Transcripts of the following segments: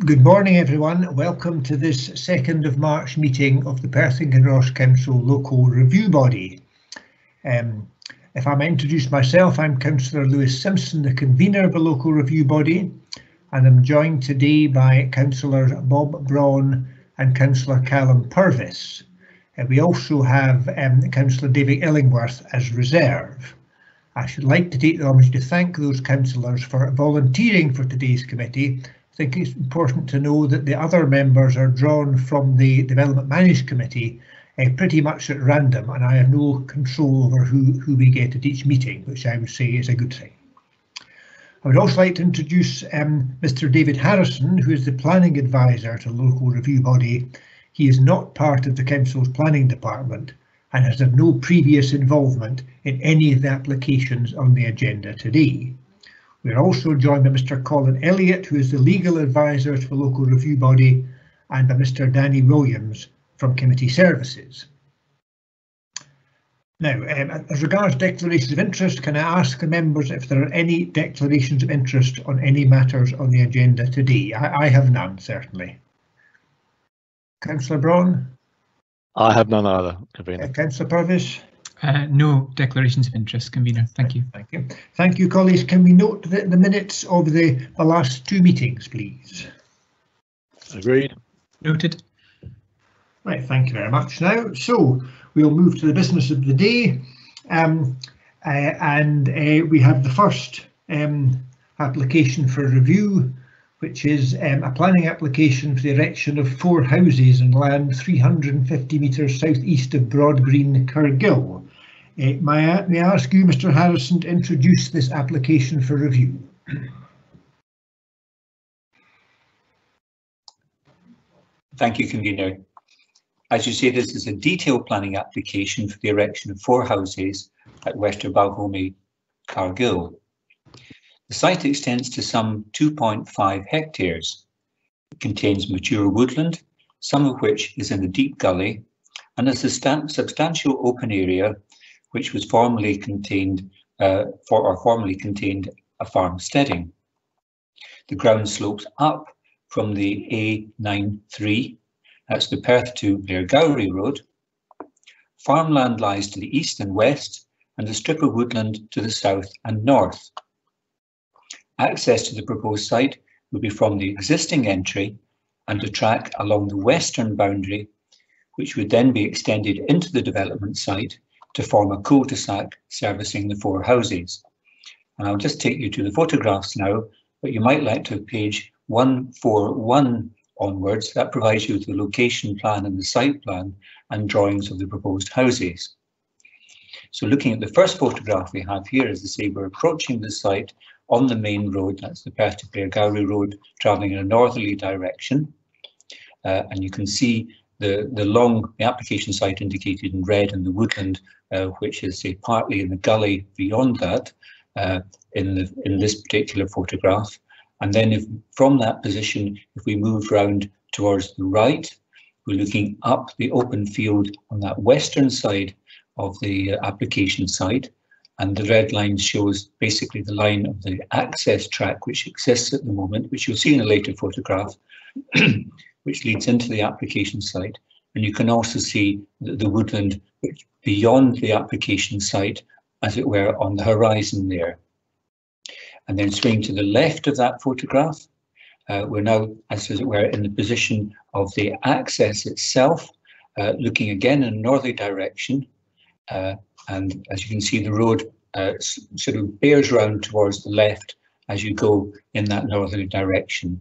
Good morning everyone, welcome to this 2nd of March meeting of the Perth Kinross Council Local Review Body. If I may introduce myself, I'm Councillor Lewis Simpson, the convener of the Local Review Body, and I'm joined today by Councillors Bob Braun and Councillor Callum Purvis. We also have Councillor David Illingworth as reserve. I should like to take the opportunity to thank those councillors for volunteering for today's committee. I think it's important to know that the other members are drawn from the Development Managed Committee pretty much at random, and I have no control over who we get at each meeting, which I would say is a good thing. I would also like to introduce Mr. David Harrison, who is the planning advisor to the Local Review Body. He is not part of the Council's planning department and has had no previous involvement in any of the applications on the agenda today. We are also joined by Mr. Colin Elliott, who is the legal advisor to the Local Review Body, and by Mr. Danny Williams from Committee Services. Now, as regards declarations of interest, can I ask the members if there are any declarations of interest on any matters on the agenda today? I have none, certainly. Councillor Braun? I have none either, Convener. Councillor Purvis? No declarations of interest, Convener. Thank you. Thank you. Thank you, colleagues. Can we note the minutes of the last two meetings, please? Agreed. Noted. Right, thank you very much. Now, so we'll move to the business of the day, and we have the first application for review, which is a planning application for the erection of 4 houses on land 350 metres southeast of Broad Green, Cargill. May I ask you, Mr. Harrison, to introduce this application for review? Thank you, Convener. As you say, this is a detailed planning application for the erection of 4 houses at Wester Balhomie, Cargill. The site extends to some 2.5 hectares. It contains mature woodland, some of which is in the deep gully, and a substantial open area which was formerly contained a farmsteading. The ground slopes up from the A93, that's the Perth to Blairgowrie Road. Farmland lies to the east and west, and a strip of woodland to the south and north. Access to the proposed site will be from the existing entry and a track along the western boundary, which would then be extended into the development site to form a cul-de-sac servicing the 4 houses. And I'll just take you to the photographs now, but you might like to have page 141 onwards. That provides you with the location plan and the site plan and drawings of the proposed houses. So looking at the first photograph we have here, as I say, we're approaching the site on the main road, that's the Perth to Blairgowrie Road, travelling in a northerly direction. And you can see the application site indicated in red, and the woodland, which is partly in the gully beyond that, in this particular photograph. And then from that position, if we move round towards the right, we're looking up the open field on that western side of the application site. And the red line shows basically the line of the access track which exists at the moment, which you'll see in a later photograph, which leads into the application site. And you can also see the woodland which beyond the application site, as it were, on the horizon there. And then swinging to the left of that photograph, we're now, as it were, in the position of the access itself, looking again in a northerly direction. And as you can see, the road sort of bears round towards the left as you go in that northerly direction.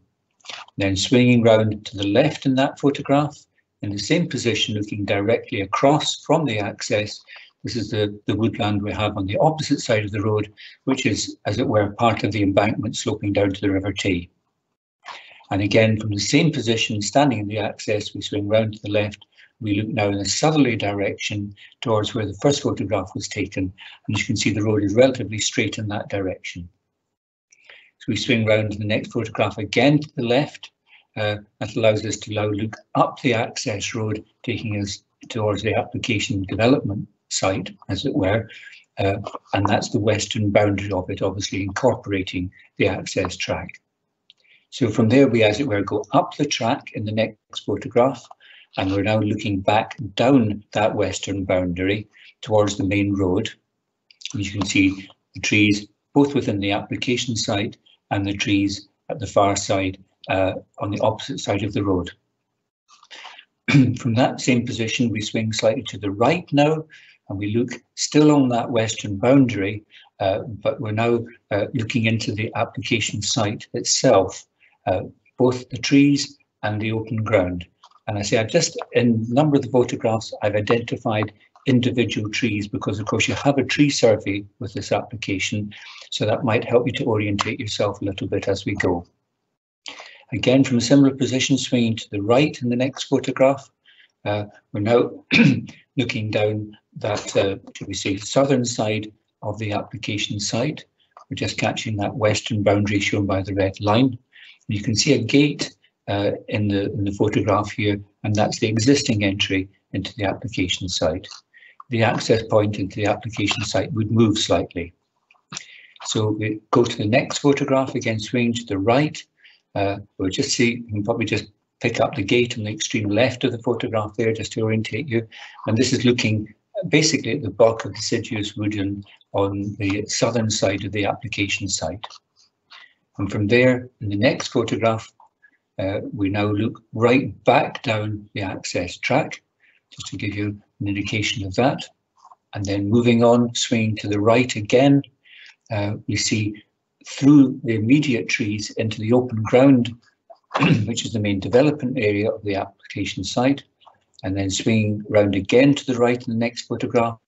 Then swinging round to the left in that photograph, in the same position, looking directly across from the access. This is the woodland we have on the opposite side of the road, which is, as it were, part of the embankment sloping down to the River Tay. And again, from the same position, standing in the access, we swing round to the left. We look now in a southerly direction towards where the first photograph was taken. And as you can see, the road is relatively straight in that direction. So we swing round to the next photograph again to the left. That allows us to now look up the access road, taking us towards the application development site, as it were. And that's the western boundary of it, obviously incorporating the access track. So from there we, as it were, go up the track in the next photograph, and we're now looking back down that western boundary towards the main road. And you can see the trees both within the application site and the trees at the far side on the opposite side of the road. From that same position we swing slightly to the right now, and we look still on that western boundary, but we're now looking into the application site itself, both the trees and the open ground. And I say I've just, in a number of the photographs, I've identified individual trees because of course you have a tree survey with this application, so that might help you to orientate yourself a little bit as we go. Again, from a similar position, swinging to the right in the next photograph, we're now looking down that, should we say, southern side of the application site. We're just catching that western boundary shown by the red line. You can see a gate in the photograph here, and that's the existing entry into the application site. The access point into the application site would move slightly. So we go to the next photograph, again swinging to the right. We'll just see, you can probably just pick up the gate on the extreme left of the photograph there just to orientate you. And this is looking basically at the bulk of deciduous woodland on the southern side of the application site. And from there, in the next photograph, we now look right back down the access track, just to give you an indication of that. And then moving on, swinging to the right again, we see through the immediate trees into the open ground, which is the main development area of the application site. And then swinging round again to the right in the next photograph,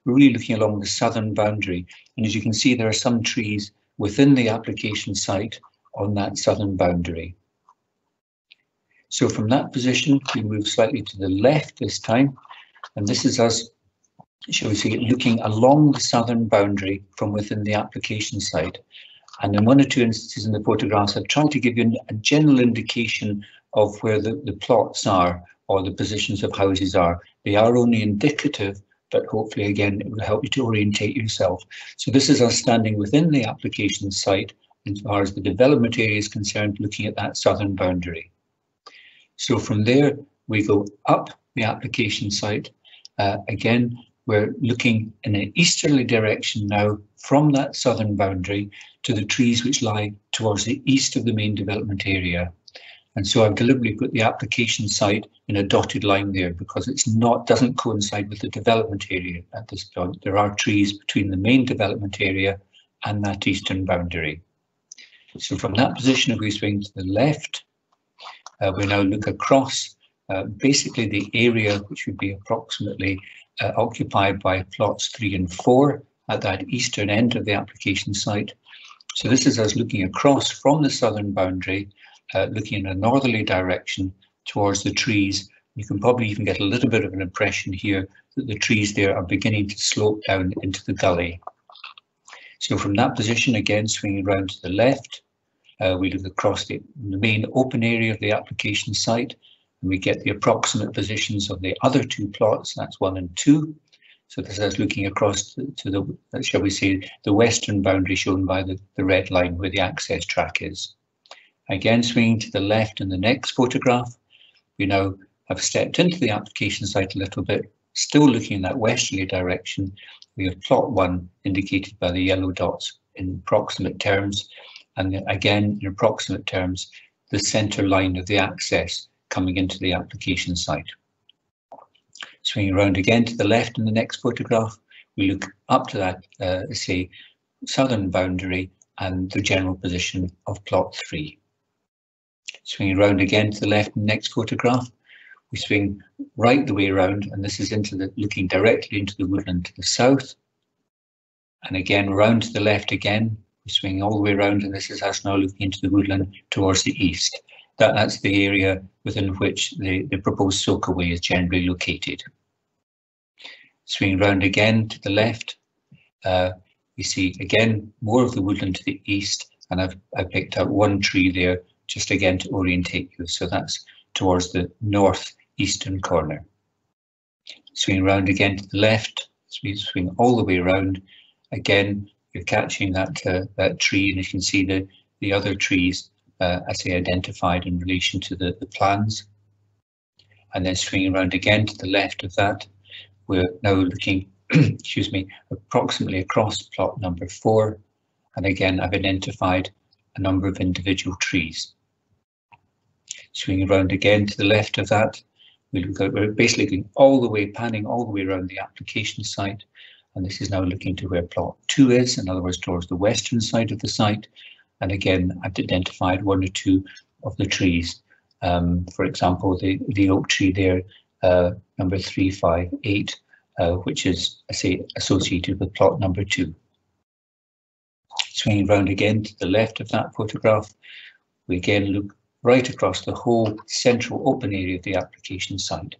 we're really looking along the southern boundary. And as you can see, there are some trees within the application site on that southern boundary. So from that position, we move slightly to the left this time, and this is us, shall we say, looking along the southern boundary from within the application site. And in one or two instances in the photographs, I've tried to give you a general indication of where the plots are or the positions of houses are. They are only indicative, but hopefully, again, it will help you to orientate yourself. So this is us standing within the application site as far as the development area is concerned, looking at that southern boundary. So from there, we go up the application site. Again, we're looking in an easterly direction now from that southern boundary to the trees which lie towards the east of the main development area. And so I've deliberately put the application site in a dotted line there because it's not, doesn't coincide with the development area at this point. There are trees between the main development area and that eastern boundary. So from that position, if we swing to the left, we now look across basically the area which would be approximately occupied by plots 3 and 4 at that eastern end of the application site. So this is us looking across from the southern boundary, looking in a northerly direction towards the trees. You can probably even get a little bit of an impression here that the trees there are beginning to slope down into the gully. So from that position, again swinging around to the left, we look across the main open area of the application site, and we get the approximate positions of the other 2 plots, that's 1 and 2. So this is looking across to the, shall we say, the western boundary shown by the red line where the access track is. Again, swinging to the left in the next photograph, we now have stepped into the application site a little bit, still looking in that westerly direction. We have plot 1 indicated by the yellow dots in approximate terms, and again, in approximate terms, the centre line of the access coming into the application site. Swinging around again to the left in the next photograph, we look up to that, say, southern boundary and the general position of plot 3. Swinging around again to the left in the next photograph, we swing right the way around, and this is into the, looking directly into the woodland to the south. And again, round to the left again, we swing all the way around, and this is us now looking into the woodland towards the east. That's the area within which the proposed soakaway is generally located. Swinging round again to the left, we see again more of the woodland to the east, and I've picked out 1 tree there just again to orientate you. So that's towards the northeastern corner. Swing round again to the left, so we swing all the way around. Again, you're catching that tree, and you can see the other trees as they identified in relation to the plans. And then swinging around again to the left of that, we're now looking, excuse me, approximately across plot number 4. And again, I've identified a number of individual trees. Swinging around again to the left of that, we're basically going all the way, panning all the way around the application site. And this is now looking to where plot 2 is, in other words, towards the western side of the site. And again, I've identified 1 or 2 of the trees. For example, the oak tree there, number 358, which is, I say, associated with plot number 2. Swinging round again to the left of that photograph, we again look right across the whole central open area of the application site.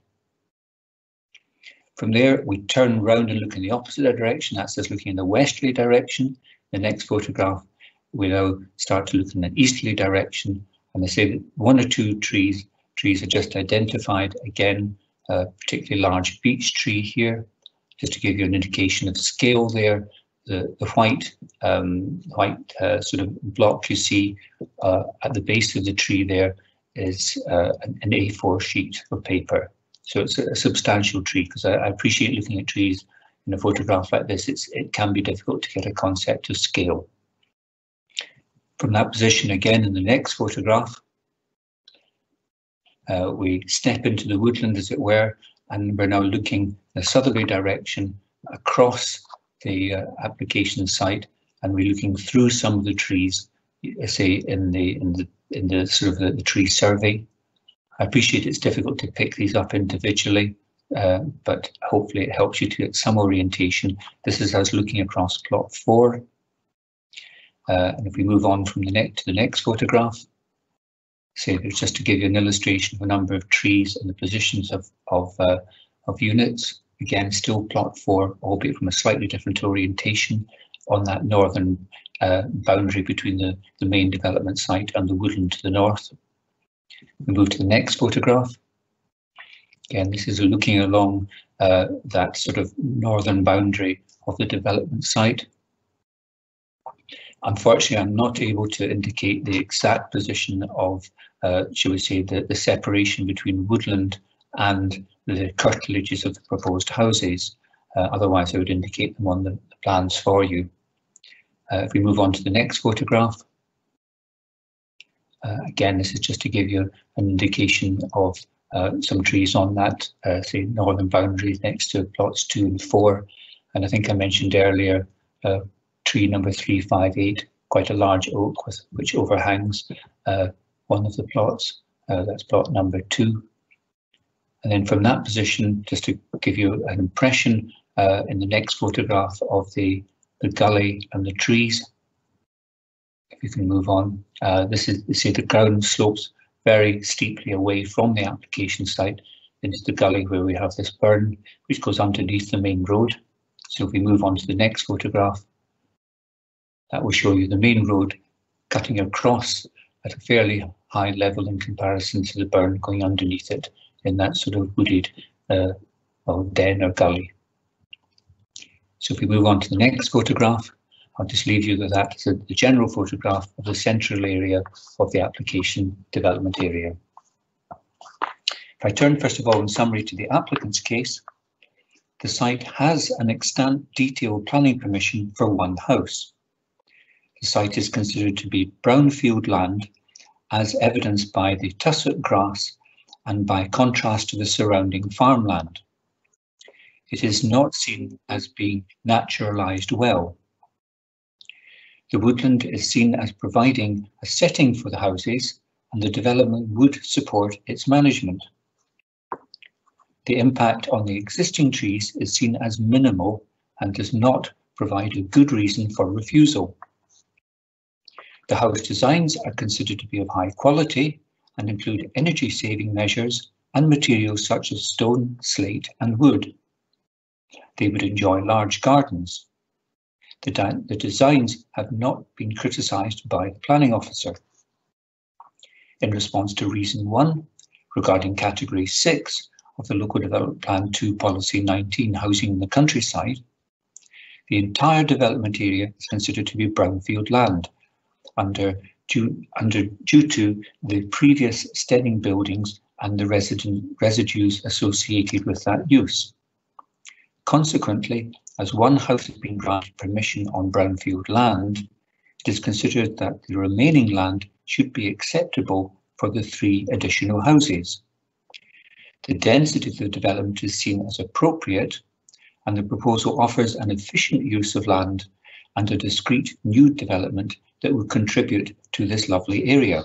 From there, we turn round and look in the opposite direction. That's us looking in the westerly direction. The next photograph, we now start to look in an easterly direction. And they say that 1 or 2 trees are just identified. Again, a particularly large beech tree here, just to give you an indication of scale there. The white sort of block you see at the base of the tree there is an A4 sheet of paper. So it's a substantial tree, because I appreciate looking at trees in a photograph like this. It can be difficult to get a concept of scale. From that position again in the next photograph, we step into the woodland, as it were, and we're now looking in a southerly direction across the application site, and we're looking through some of the trees, say in the sort of the tree survey. I appreciate it's difficult to pick these up individually, but hopefully it helps you to get some orientation. This is us looking across plot 4. And if we move on from to the next photograph, say there's just to give you an illustration of a number of trees and the positions of units. Again, still plot 4, albeit from a slightly different orientation on that northern boundary between the main development site and the woodland to the north. We move to the next photograph. Again, this is looking along that sort of northern boundary of the development site. Unfortunately, I'm not able to indicate the exact position of, shall we say, the separation between woodland and the curtilages of the proposed houses. Otherwise, I would indicate them on the plans for you. If we move on to the next photograph, again, this is just to give you an indication of some trees on that, say, northern boundary next to plots 2 and 4. And I think I mentioned earlier, tree number 358, quite a large oak which overhangs one of the plots. That's plot number 2. And then from that position, just to give you an impression in the next photograph of the gully and the trees. If you can move on, this is, say, the ground slopes very steeply away from the application site into the gully where we have this burn, which goes underneath the main road. So if we move on to the next photograph, that will show you the main road cutting across at a fairly high level in comparison to the burn going underneath it in that sort of wooded den or gully. So if we move on to the next photograph, I'll just leave you with that as the general photograph of the central area of the application development area. If I turn first of all in summary to the applicant's case, the site has an extant detailed planning permission for 1 house. The site is considered to be brownfield land, as evidenced by the tussock grass and by contrast to the surrounding farmland. It is not seen as being naturalised well. The woodland is seen as providing a setting for the houses, and the development would support its management. The impact on the existing trees is seen as minimal and does not provide a good reason for refusal. The house designs are considered to be of high quality and include energy saving measures and materials such as stone, slate and wood. They would enjoy large gardens. The designs have not been criticised by the planning officer. In response to reason 1, regarding category 6 of the Local Development Plan 2 Policy 19, Housing in the Countryside, the entire development area is considered to be brownfield land under due to the previous standing buildings and the residues associated with that use. Consequently, as one house has been granted permission on brownfield land, it is considered that the remaining land should be acceptable for the 3 additional houses. The density of the development is seen as appropriate, and the proposal offers an efficient use of land and a discrete new development that will contribute to this lovely area.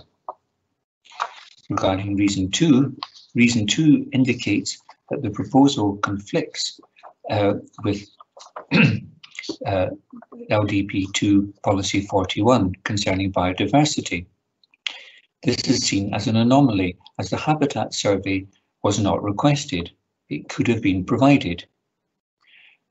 Regarding reason 2 indicates that the proposal conflicts with LDP2 Policy 41 concerning biodiversity. This is seen as an anomaly, as the habitat survey was not requested. It could have been provided.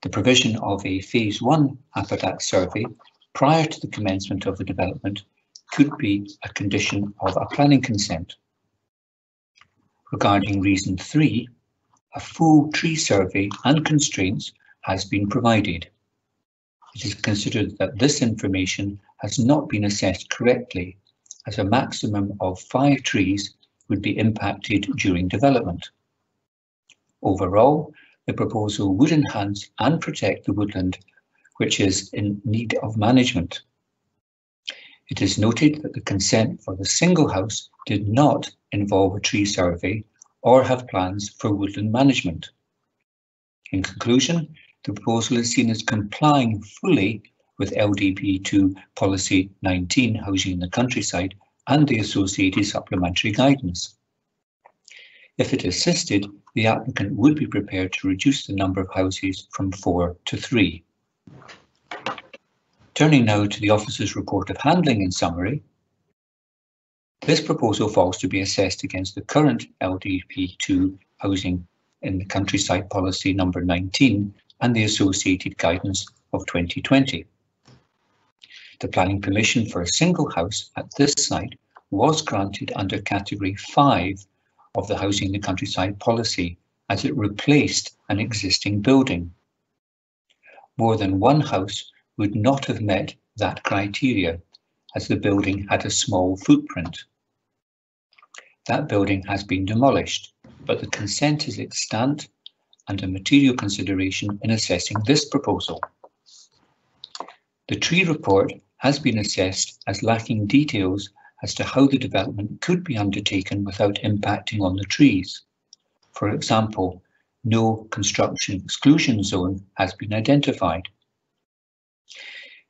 The provision of a Phase 1 habitat survey prior to the commencement of the development could be a condition of a planning consent. Regarding reason 3, a full tree survey and constraints has been provided. It is considered that this information has not been assessed correctly, as a maximum of 5 trees would be impacted during development. Overall, the proposal would enhance and protect the woodland, which is in need of management. It is noted that the consent for the single house did not involve a tree survey or have plans for woodland management. In conclusion, the proposal is seen as complying fully with LDP2 Policy 19, Housing in the Countryside, and the associated supplementary guidance. If it assisted, the applicant would be prepared to reduce the number of houses from 4 to 3. Turning now to the Officer's Report of Handling in summary, this proposal falls to be assessed against the current LDP2 Housing in the Countryside Policy number 19 and the associated guidance of 2020. The planning permission for a single house at this site was granted under Category 5 of the Housing in the Countryside Policy, as it replaced an existing building. More than one house would not have met that criteria, as the building had a small footprint. That building has been demolished, but the consent is extant and a material consideration in assessing this proposal. The tree report has been assessed as lacking details as to how the development could be undertaken without impacting on the trees. For example, no construction exclusion zone has been identified.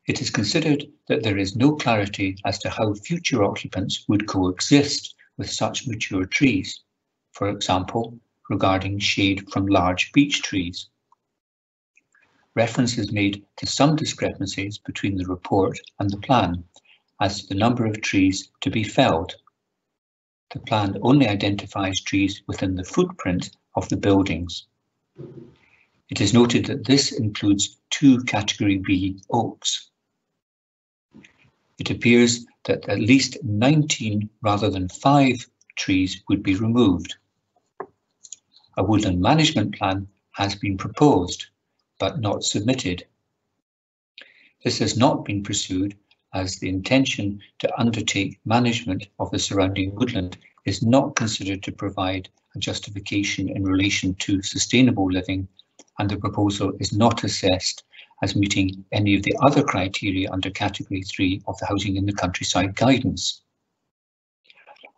It is considered that there is no clarity as to how future occupants would coexist with such mature trees, for example, regarding shade from large beech trees. Reference is made to some discrepancies between the report and the plan as to the number of trees to be felled. The plan only identifies trees within the footprint of the buildings. It is noted that this includes 2 Category B oaks. It appears that at least 19 rather than 5 trees would be removed. A woodland management plan has been proposed, but not submitted. This has not been pursued as the intention to undertake management of the surrounding woodland is not considered to provide a justification in relation to sustainable living, and the proposal is not assessed as meeting any of the other criteria under Category 3 of the Housing in the Countryside guidance.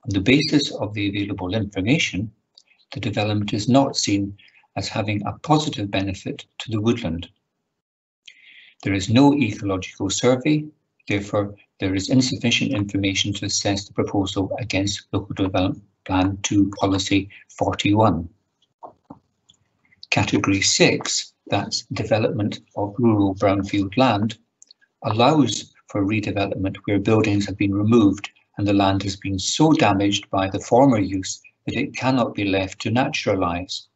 On the basis of the available information, the development is not seen as having a positive benefit to the woodland. There is no ecological survey, therefore there is insufficient information to assess the proposal against Local Development Plan 2 Policy 41. Category 6, that's development of rural brownfield land, allows for redevelopment where buildings have been removed and the land has been so damaged by the former use that it cannot be left to naturalise.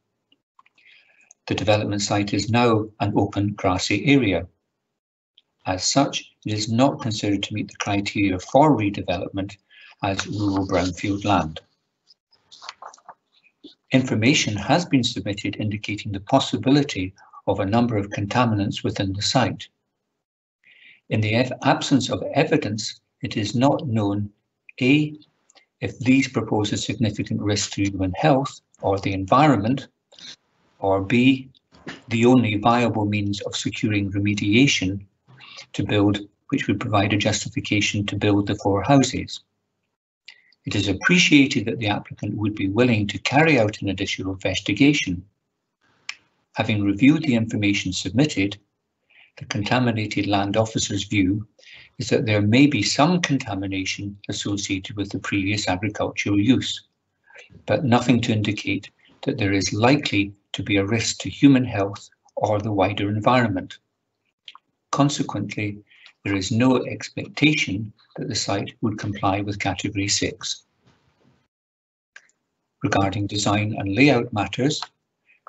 The development site is now an open grassy area. As such, it is not considered to meet the criteria for redevelopment as rural brownfield land. Information has been submitted indicating the possibility of a number of contaminants within the site. In the absence of evidence, it is not known A, if these propose a significant risk to human health or the environment, or B, the only viable means of securing remediation to build, which would provide a justification to build the 4 houses. It is appreciated that the applicant would be willing to carry out an additional investigation. Having reviewed the information submitted, the contaminated land officer's view is that there may be some contamination associated with the previous agricultural use, but nothing to indicate that there is likely to be a risk to human health or the wider environment. Consequently, there is no expectation that the site would comply with Category 6. Regarding design and layout matters,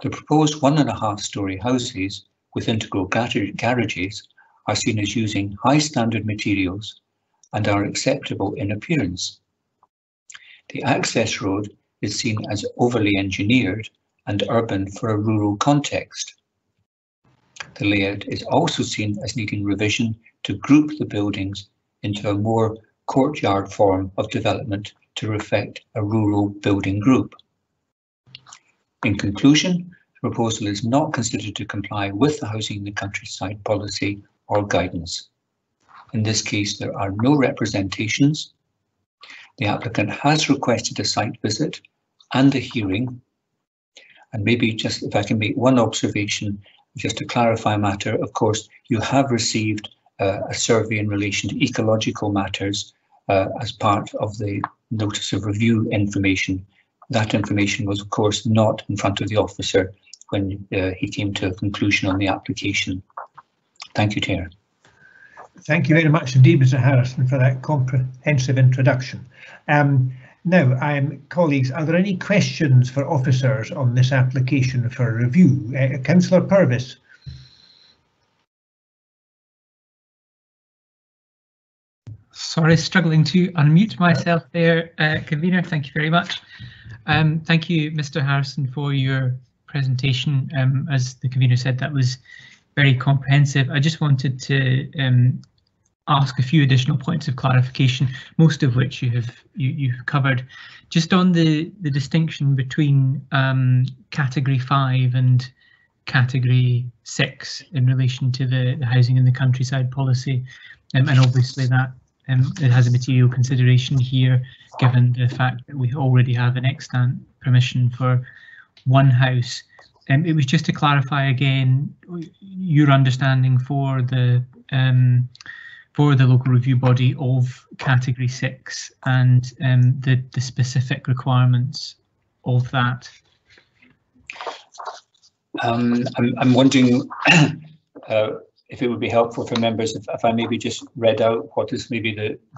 the proposed 1.5-storey houses with integral garages are seen as using high standard materials and are acceptable in appearance. The access road is seen as overly engineered and urban for a rural context. The layout is also seen as needing revision to group the buildings into a more courtyard form of development to reflect a rural building group. In conclusion, the proposal is not considered to comply with the Housing in the Countryside policy or guidance. In this case, there are no representations. The applicant has requested a site visit and a hearing. And maybe just if I can make one observation, just to clarify a matter, of course, you have received a survey in relation to ecological matters as part of the notice of review information. That information was, of course, not in front of the officer when he came to a conclusion on the application. Thank you, Chair. Thank you very much indeed, Mr. Harrison, for that comprehensive introduction. Now, colleagues, are there any questions for officers on this application for review? Councillor Purvis. Sorry, struggling to unmute myself there, convener. Thank you very much. Thank you, Mr. Harrison, for your presentation. As the convener said, that was very comprehensive. I just wanted to ask a few additional points of clarification, most of which you've covered. Just on the distinction between Category 5 and Category 6 in relation to the Housing in the Countryside policy, and obviously that it has a material consideration here, given the fact that we already have an extant permission for one house. It was just to clarify again your understanding for the local review body of Category 6 and the specific requirements of that. I'm wondering if it would be helpful for members if I maybe just read out what is maybe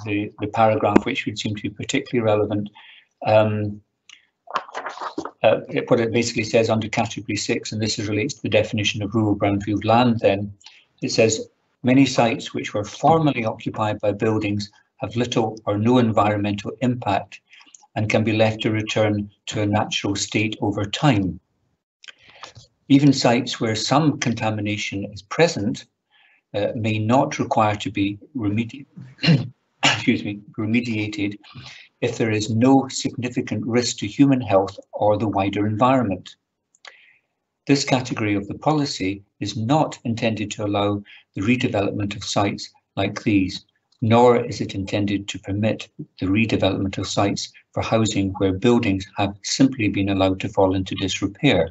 the paragraph which would seem to be particularly relevant. What it basically says under Category 6, and this relates to the definition of rural brownfield land, then it says many sites which were formerly occupied by buildings have little or no environmental impact and can be left to return to a natural state over time. Even sites where some contamination is present may not require to be remediated if there is no significant risk to human health or the wider environment. This category of the policy is not intended to allow the redevelopment of sites like these, nor is it intended to permit the redevelopment of sites for housing where buildings have simply been allowed to fall into disrepair.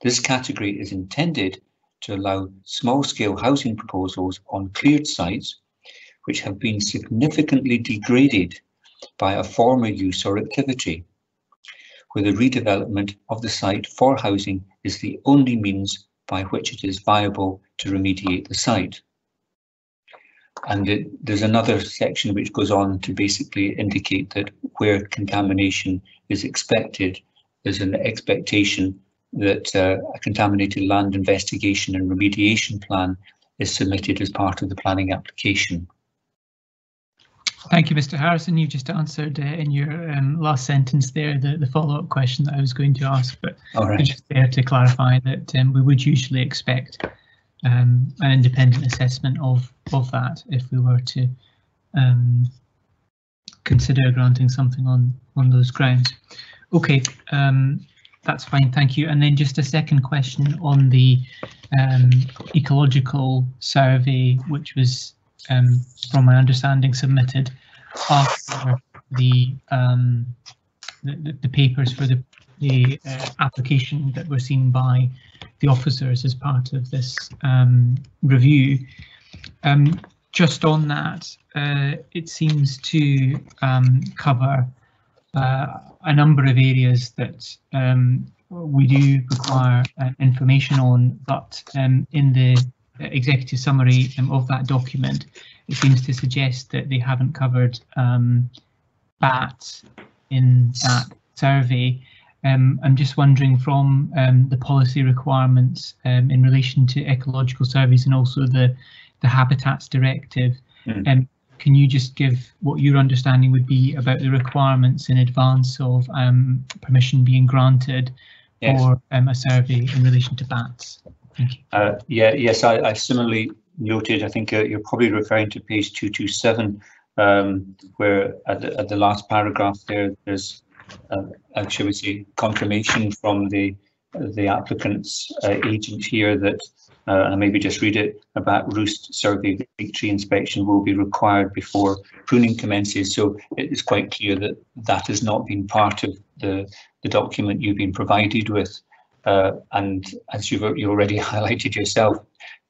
This category is intended to allow small-scale housing proposals on cleared sites which have been significantly degraded by a former use or activity, where the redevelopment of the site for housing is the only means by which it is viable to remediate the site. And there's another section which goes on to basically indicate that where contamination is expected, there's an expectation that a contaminated land investigation and remediation plan is submitted as part of the planning application. Thank you, Mr. Harrison. You just answered in your last sentence there the follow-up question that I was going to ask, but just there to clarify that we would usually expect an independent assessment of that if we were to consider granting something on those grounds. Okay, that's fine, thank you. And then just a second question on the Ecological Survey, which was, from my understanding, submitted after the papers for the application that were seen by the officers as part of this review. Just on that, it seems to cover a number of areas that we do require information on, but in the executive summary of that document, it seems to suggest that they haven't covered bats in that survey. I'm just wondering, from the policy requirements in relation to ecological surveys and also the Habitats Directive, can you just give what your understanding would be about the requirements in advance of permission being granted for a survey in relation to bats? Thank you. Yes, I similarly noted, I think you're probably referring to page 227, where at the last paragraph there's shall we say, confirmation from the applicant's agent here that, and maybe just read it, a bat roost survey tree inspection will be required before pruning commences. So it is quite clear that that has not been part of the document you've been provided with. And as you already highlighted yourself,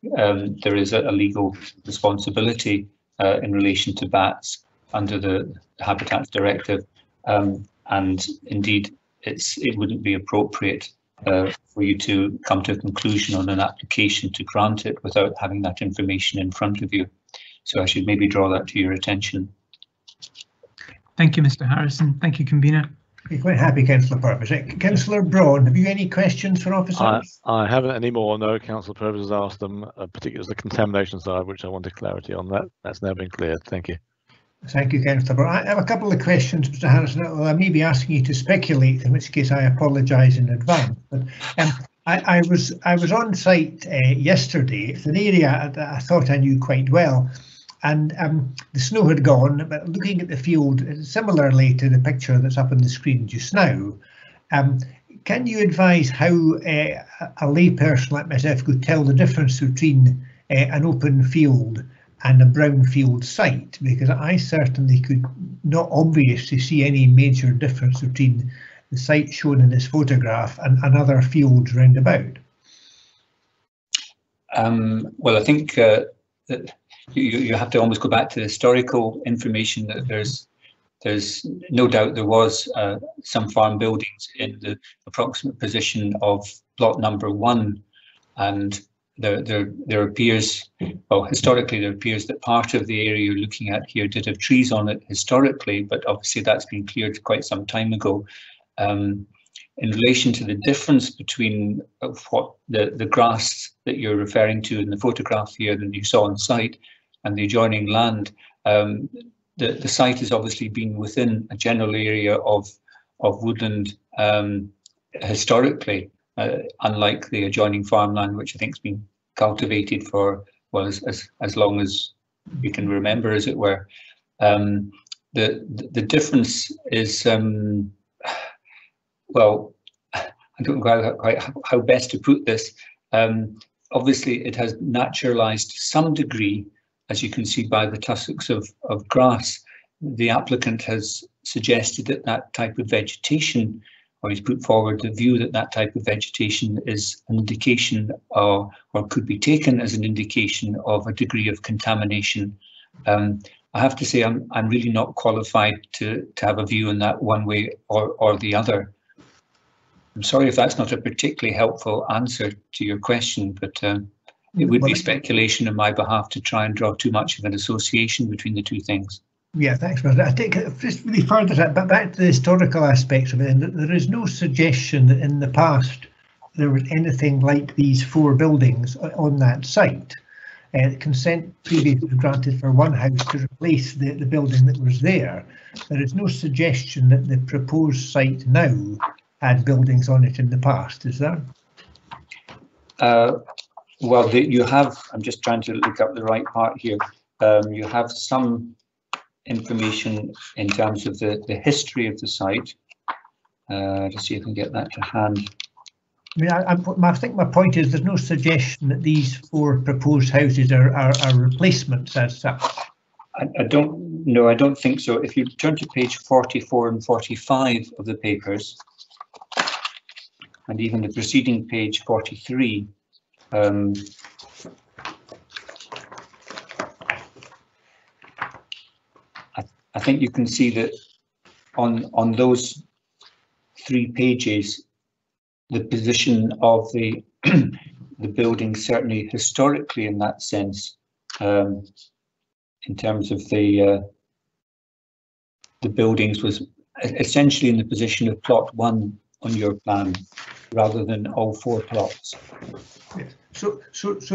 there is a legal responsibility in relation to bats under the Habitats Directive. And indeed, it wouldn't be appropriate for you to come to a conclusion on an application to grant it without having that information in front of you. So I should maybe draw that to your attention. Thank you, Mr. Harrison. Thank you, convener. You're quite happy, Councillor Purvis. Councillor Braun, have you any questions for officers? I haven't any more. No, Councillor Purvis has asked them, particularly the contamination side, which I wanted clarity on. That's now been cleared. Thank you. Thank you, Councillor Braun. I have a couple of questions, Mr. Harrison. Well, I may be asking you to speculate, in which case I apologise in advance. But I was on site yesterday. It's an area that I thought I knew quite well, and the snow had gone. But looking at the field, similarly to the picture that's up on the screen just now, can you advise how a layperson like myself could tell the difference between an open field and a brownfield site? Because I certainly could not obviously see any major difference between the site shown in this photograph and other fields round about. Well, I think that you have to almost go back to the historical information. That there's no doubt there was some farm buildings in the approximate position of plot number 1, and there appears, well, historically there appears that part of the area you're looking at here did have trees on it historically, but obviously that's been cleared quite some time ago. In relation to the difference between what the grass that you're referring to in the photograph here that you saw on site and the adjoining land, the site has obviously been within a general area of woodland historically, unlike the adjoining farmland, which I think has been cultivated for, well, as long as we can remember, as it were. The difference is, well, I don't know quite how best to put this. Obviously, it has naturalised to some degree, as you can see by the tussocks of grass. The applicant has suggested that that type of vegetation, or he's put forward the view that that type of vegetation is an indication or could be taken as an indication of a degree of contamination. I have to say I'm really not qualified to have a view on that one way or the other. I'm sorry if that's not a particularly helpful answer to your question, but it would be speculation on my behalf to try and draw too much of an association between the two things. Yeah, thanks, Brother. I think just really further, but back to the historical aspects of it, and there is no suggestion that in the past there was anything like these 4 buildings on that site. Consent previously was granted for one house to replace the building that was there. There is no suggestion that the proposed site now had buildings on it in the past, is there? Well, you have, I'm just trying to look up the right part here. You have some information in terms of the history of the site. To see if I can get that to hand. I mean, I think my point is there's no suggestion that these 4 proposed houses are replacements as such. I don't think so. If you turn to page 44 and 45 of the papers, and even the preceding page 43, I think you can see that on those 3 pages, the position of the the building, certainly historically in that sense, in terms of the buildings, was essentially in the position of plot 1 on your plan, rather than all 4 plots. Yes. So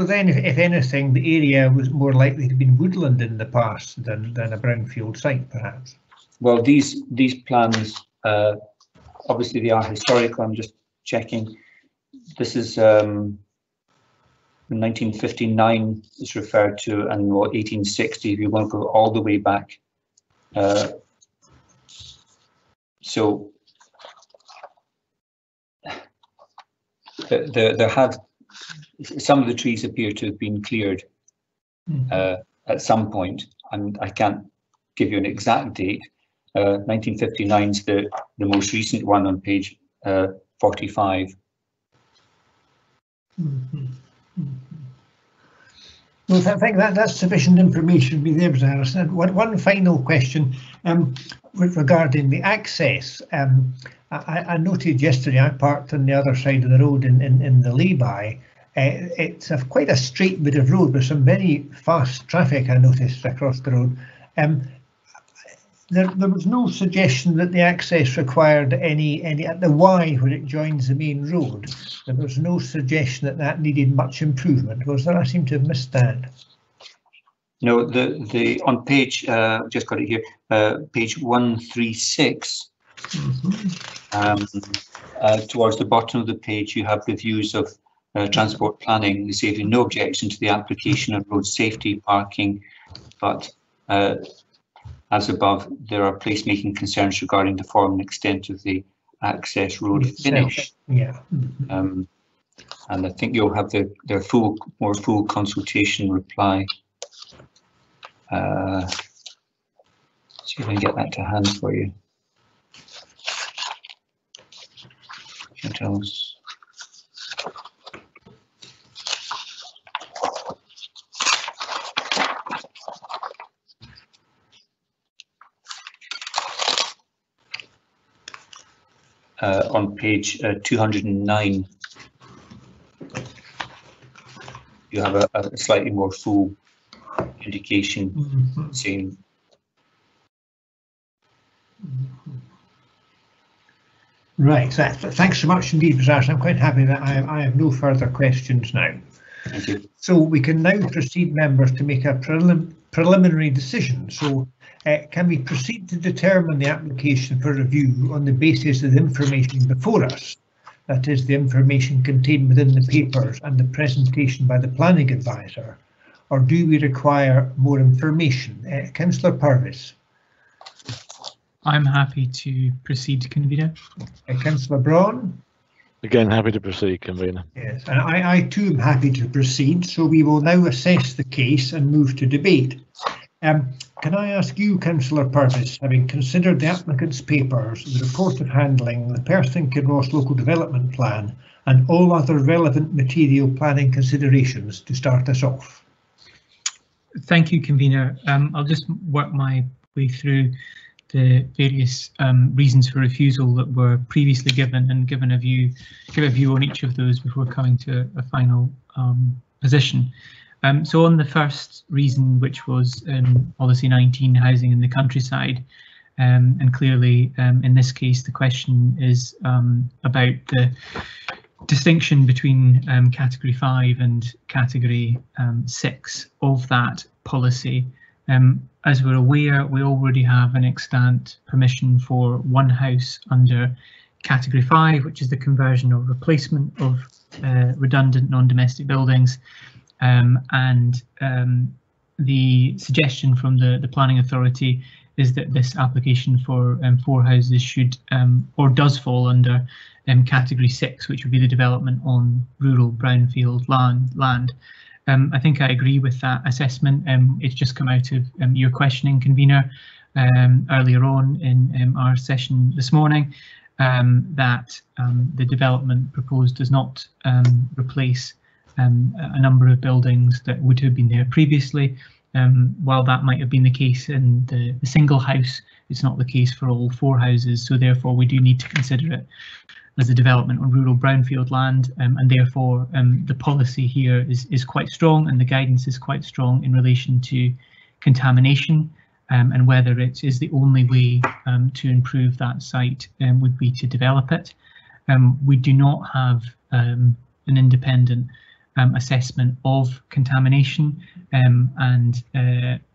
then, if anything, the area was more likely to have been woodland in the past than a brownfield site, perhaps. Well, these plans, obviously they are historical. I'm just checking. This is 1959 is referred to, and 1860 if you want to go all the way back. So there have, some of the trees appear to have been cleared at some point, and I can't give you an exact date. 1959 is the most recent one on page 45. Well, I think that's sufficient information to be there, Harrison. One final question regarding the access. I noted yesterday I parked on the other side of the road in the lay-by. It's quite a straight bit of road with some very fast traffic, I noticed, across the road. There was no suggestion that the access required any at the Y where it joins the main road. There was no suggestion that needed much improvement, was there? I seem to have missed that. No, the on page just got it here, page 136. Towards the bottom of the page, you have reviews of transport planning. They say no objection to the application of road safety, parking, but as above, there are placemaking concerns regarding the form and extent of the access road finish. Yeah. And I think you'll have their more full consultation reply. See if I can get that to hand for you. Details. On page 209, you have a slightly more full indication saying. Right, thanks so much indeed, Bizarre. I'm quite happy that I have no further questions now. Thank you. So we can now proceed, members, to make a preliminary decision. So can we proceed to determine the application for review on the basis of the information before us? That is, the information contained within the papers and the presentation by the planning advisor, or do we require more information? Councillor Purvis. I'm happy to proceed, convener. Councillor Braun. Again, happy to proceed, convener. Yes, and I too am happy to proceed. So we will now assess the case and move to debate. Can I ask you, Councillor Purvis, having considered the applicant's papers, the report of handling, the Perth Kinross local development plan, and all other relevant material planning considerations, to start us off? Thank you, convener. I'll just work my way through the various reasons for refusal that were previously given, and give a view on each of those before coming to a final position. So on the first reason, which was policy 19, housing in the countryside, and clearly in this case the question is about the distinction between category 5 and category 6 of that policy. As we're aware, we already have an extant permission for one house under category 5, which is the conversion or replacement of redundant non-domestic buildings, and the suggestion from the planning authority is that this application for 4 houses should or does fall under category 6, which would be the development on rural brownfield land. I think I agree with that assessment. It's just come out of your questioning, convener, earlier on in our session this morning, that the development proposed does not replace a number of buildings that would have been there previously. While that might have been the case in the single house, it's not the case for all 4 houses, so therefore we do need to consider it as a development on rural brownfield land, and therefore the policy here is quite strong, and the guidance is quite strong in relation to contamination, and whether it is the only way to improve that site would be to develop it. We do not have an independent assessment of contamination, and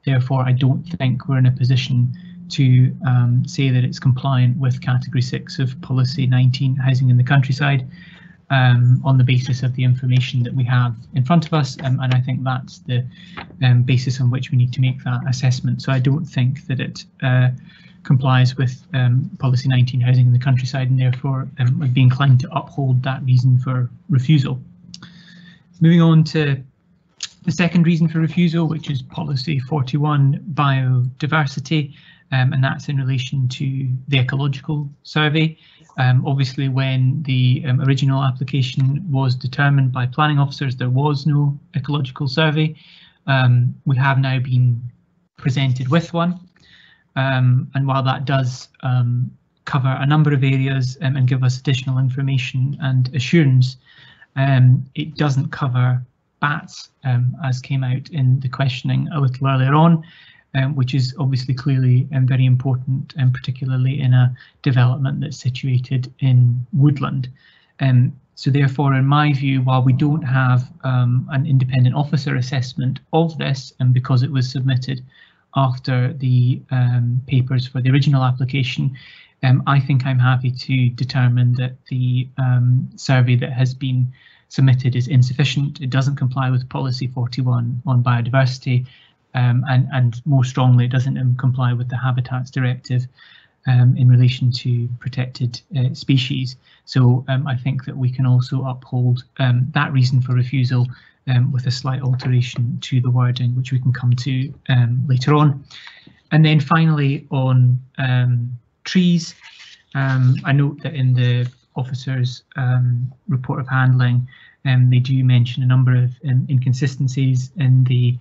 therefore I don't think we're in a position to say that it's compliant with category 6 of policy 19, housing in the countryside, on the basis of the information that we have in front of us, and I think that's the basis on which we need to make that assessment. So I don't think that it complies with policy 19, housing in the countryside, and therefore I'd be inclined to uphold that reason for refusal. Moving on to the second reason for refusal, which is policy 41, biodiversity, and that's in relation to the Ecological Survey. Obviously, when the original application was determined by planning officers, there was no Ecological Survey. We have now been presented with one, and while that does cover a number of areas and give us additional information and assurance, it doesn't cover bats, as came out in the questioning a little earlier on, which is obviously clearly very important, and particularly in a development that's situated in woodland. So therefore, in my view, while we don't have an independent officer assessment of this, and because it was submitted after the papers for the original application, I think I'm happy to determine that the survey that has been submitted is insufficient. It doesn't comply with policy 41 on biodiversity, and more strongly, it doesn't comply with the Habitats Directive in relation to protected species. So I think that we can also uphold that reason for refusal with a slight alteration to the wording, which we can come to later on. And then finally, on trees, I note that in the officer's report of handling, they do mention a number of inconsistencies in the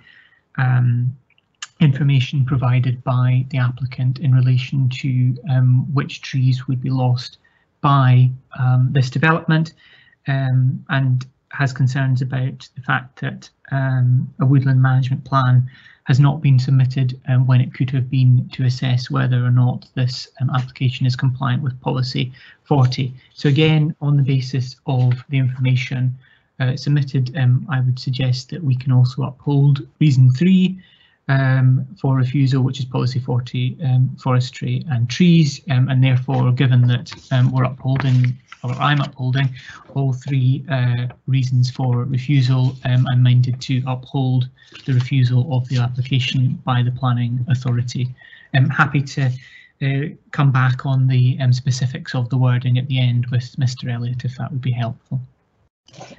information provided by the applicant in relation to which trees would be lost by this development, and has concerns about the fact that a woodland management plan has not been submitted when it could have been, to assess whether or not this application is compliant with policy 40. So again, on the basis of the information submitted, I would suggest that we can also uphold reason 3 for refusal, which is policy 40, forestry and trees, and therefore, given that we're upholding, or I'm upholding, all 3 reasons for refusal, I'm minded to uphold the refusal of the application by the planning authority. I'm happy to come back on the specifics of the wording at the end with Mr. Elliott, if that would be helpful.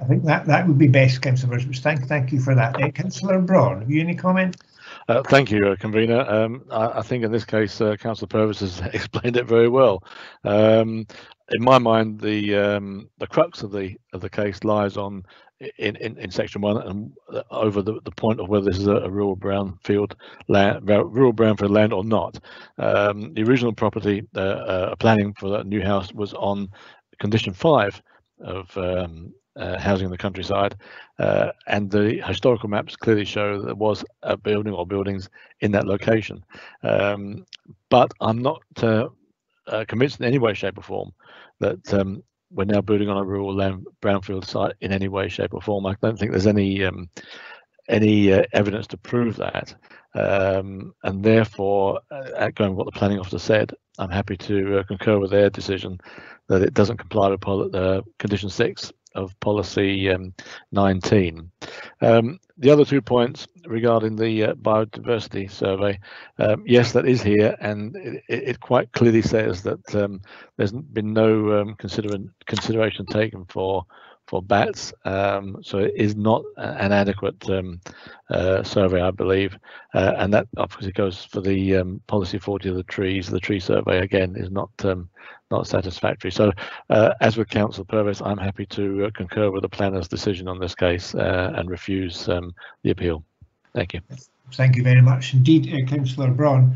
I think that would be best, Councillor Burgess. Thank you for that. Councillor Braun, have you any comment? Thank you, convener. I think in this case, Councillor Purvis has explained it very well. In my mind, the crux of the case lies on in section 1 and over the point of whether this is a rural brownfield land or not. The original property planning for that new house was on condition 5 of housing in the countryside, and the historical maps clearly show that there was a building or buildings in that location. But I'm not convinced in any way, shape or form that we're now building on a rural brownfield site in any way, shape or form. I don't think there's any evidence to prove that, and therefore, going with what the planning officer said, I'm happy to concur with their decision that it doesn't comply with condition 6 of policy 19. The other 2 points regarding the biodiversity survey, yes, that is here, and it quite clearly says that there's been no consideration taken for bats, so it is not an adequate survey, I believe, and that obviously goes for the policy 40 of the trees. The tree survey again is not satisfactory. So as with Councillor Purvis, I'm happy to concur with the planner's decision on this case and refuse the appeal. Thank you. Thank you very much indeed, Councillor Braun.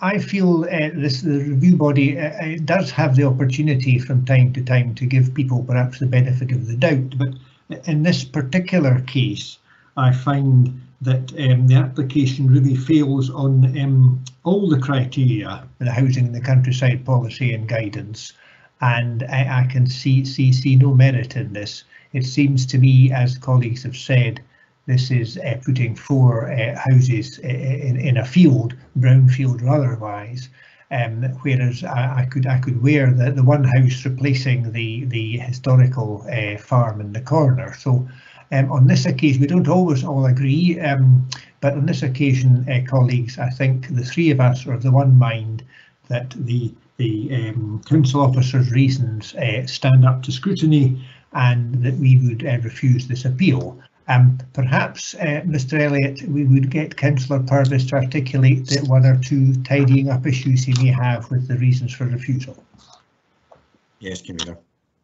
I feel the review body does have the opportunity from time to time to give people perhaps the benefit of the doubt, but in this particular case I find that the application really fails on all the criteria, the housing in the countryside policy and guidance, and I can see no merit in this. It seems to me, as colleagues have said, this is putting 4 houses in a field, brownfield or otherwise, whereas I could wear the one house replacing the historical farm in the corner. So on this occasion, we don't always all agree, but on this occasion, colleagues, I think the 3 of us are of the one mind that the council officer's reasons stand up to scrutiny, and that we would refuse this appeal. Perhaps, Mr. Elliott, we would get Councillor Purvis to articulate the 1 or 2 tidying up issues he may have with the reasons for refusal. Yes, Convener.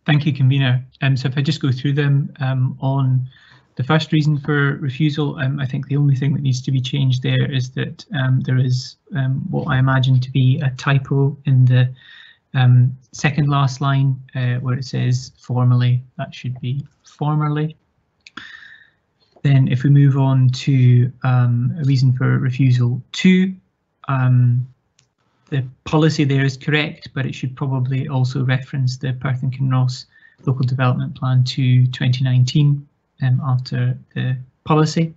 Thank you, Convener. So if I just go through them, on the first reason for refusal, I think the only thing that needs to be changed there is that there is what I imagine to be a typo in the second last line where it says formally. That should be formerly. Then if we move on to a reason for refusal 2, the policy there is correct, but it should probably also reference the Perth Kinross Local Development Plan to 2019 after the policy.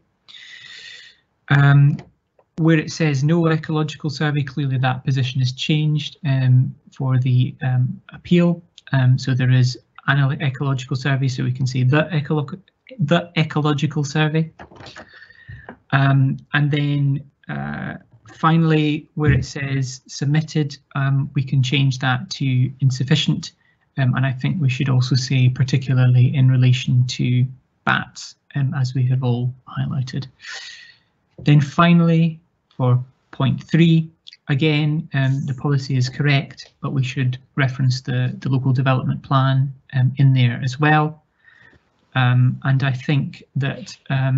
Where it says no ecological survey, clearly that position has changed for the appeal. So there is an ecological survey, so we can say the ecological survey, and then finally where it says submitted, we can change that to insufficient, and I think we should also say particularly in relation to bats, as we have all highlighted. Then finally for point 3, again the policy is correct, but we should reference the local development plan in there as well. And I think that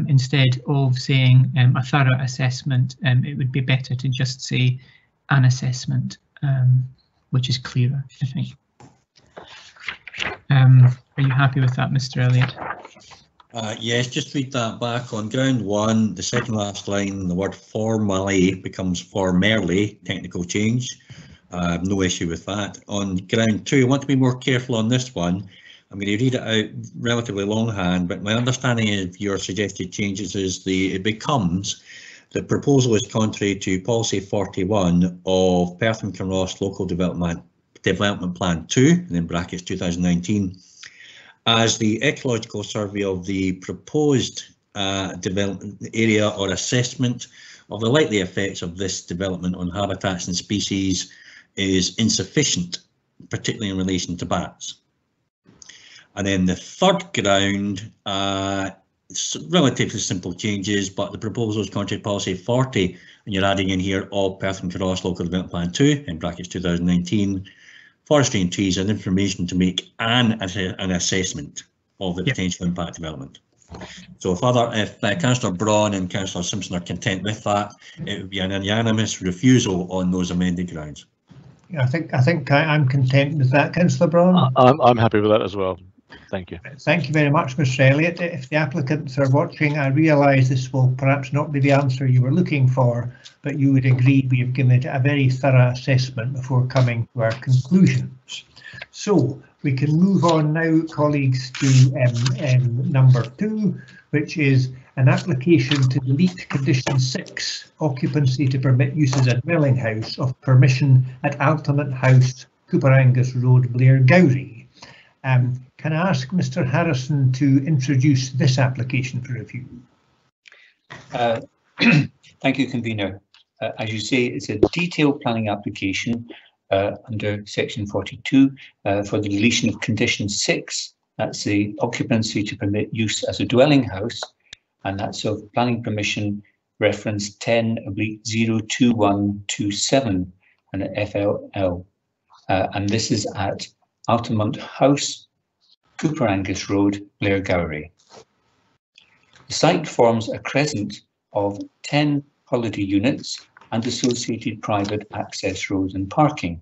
instead of saying a thorough assessment, it would be better to just say an assessment, which is clearer, I think. Are you happy with that, Mr. Elliott? Yes, just read that back. On ground 1, the second last line, the word formally becomes formerly, technical change. No issue with that. On ground 2, I want to be more careful on this one. I'm going to read it out relatively longhand, but my understanding of your suggested changes is it becomes the proposal is contrary to policy 41 of Perth Kinross Local Development Plan 2, and in brackets 2019, as the ecological survey of the proposed development area or assessment of the likely effects of this development on habitats and species is insufficient, particularly in relation to bats. And then the third ground, it's relatively simple changes, but the proposal is contrary to policy 40, and you're adding in here all Perth Kinross Local Development Plan 2, in brackets 2019, forestry and trees and information to make an assessment of the potential impact development. So if Councillor Braun and Councillor Simpson are content with that, it would be an unanimous refusal on those amended grounds. I think I'm content with that, Councillor Braun. I'm happy with that as well. Thank you. Thank you very much, Mr. Elliott. If the applicants are watching, I realise this will perhaps not be the answer you were looking for, but you would agree we have given it a very thorough assessment before coming to our conclusions. So we can move on now, colleagues, to number 2, which is an application to delete condition 6, occupancy to permit use as a dwelling house of permission at Alternate House, Cooper Angus Road, Blair Gowrie. Can I ask Mr. Harrison to introduce this application for review? Thank you, Convener. As you say, it's a detailed planning application under Section 42 for the deletion of Condition 6. That's the occupancy to permit use as a dwelling house, and that's of planning permission reference 10/02127 and FLL. And this is at Altamont House, Cooper Angus Road, Blairgowrie. The site forms a crescent of 10 holiday units and associated private access roads and parking.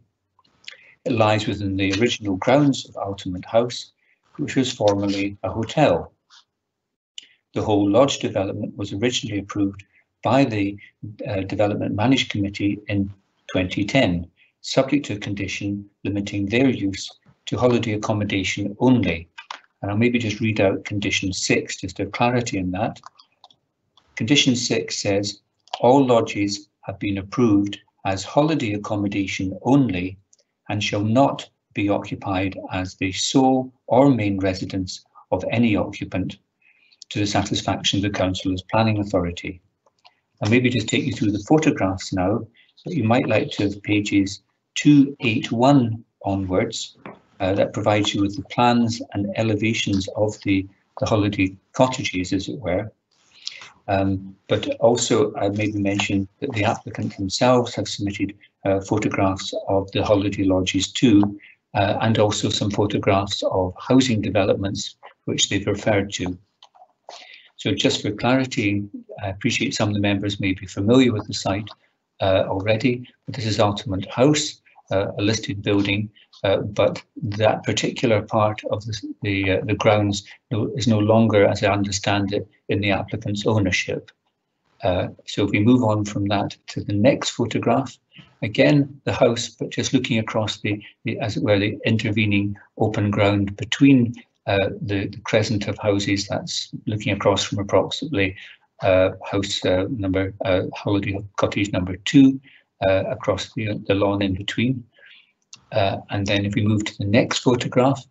It lies within the original grounds of Altamont House, which was formerly a hotel. The whole lodge development was originally approved by the Development Management Committee in 2010, subject to a condition limiting their use to holiday accommodation only. And I'll maybe just read out Condition 6, just to have clarity in that. Condition 6 says, all lodges have been approved as holiday accommodation only and shall not be occupied as the sole or main residence of any occupant to the satisfaction of the Council's Planning Authority. I'll maybe just take you through the photographs now, but you might like to have pages 281 onwards. That provides you with the plans and elevations of the holiday cottages, as it were. But also I maybe mention that the applicant themselves have submitted photographs of the holiday lodges too, and also some photographs of housing developments which they've referred to. So just for clarity, I appreciate some of the members may be familiar with the site already, but this is Altamont House, a listed building, but that particular part of the grounds is no longer, as I understand it, in the applicant's ownership. So if we move on from that to the next photograph, again, the house, but just looking across as it were, the intervening open ground between the crescent of houses, that's looking across from approximately holiday cottage number 2 across the lawn in between. And then if we move to the next photograph,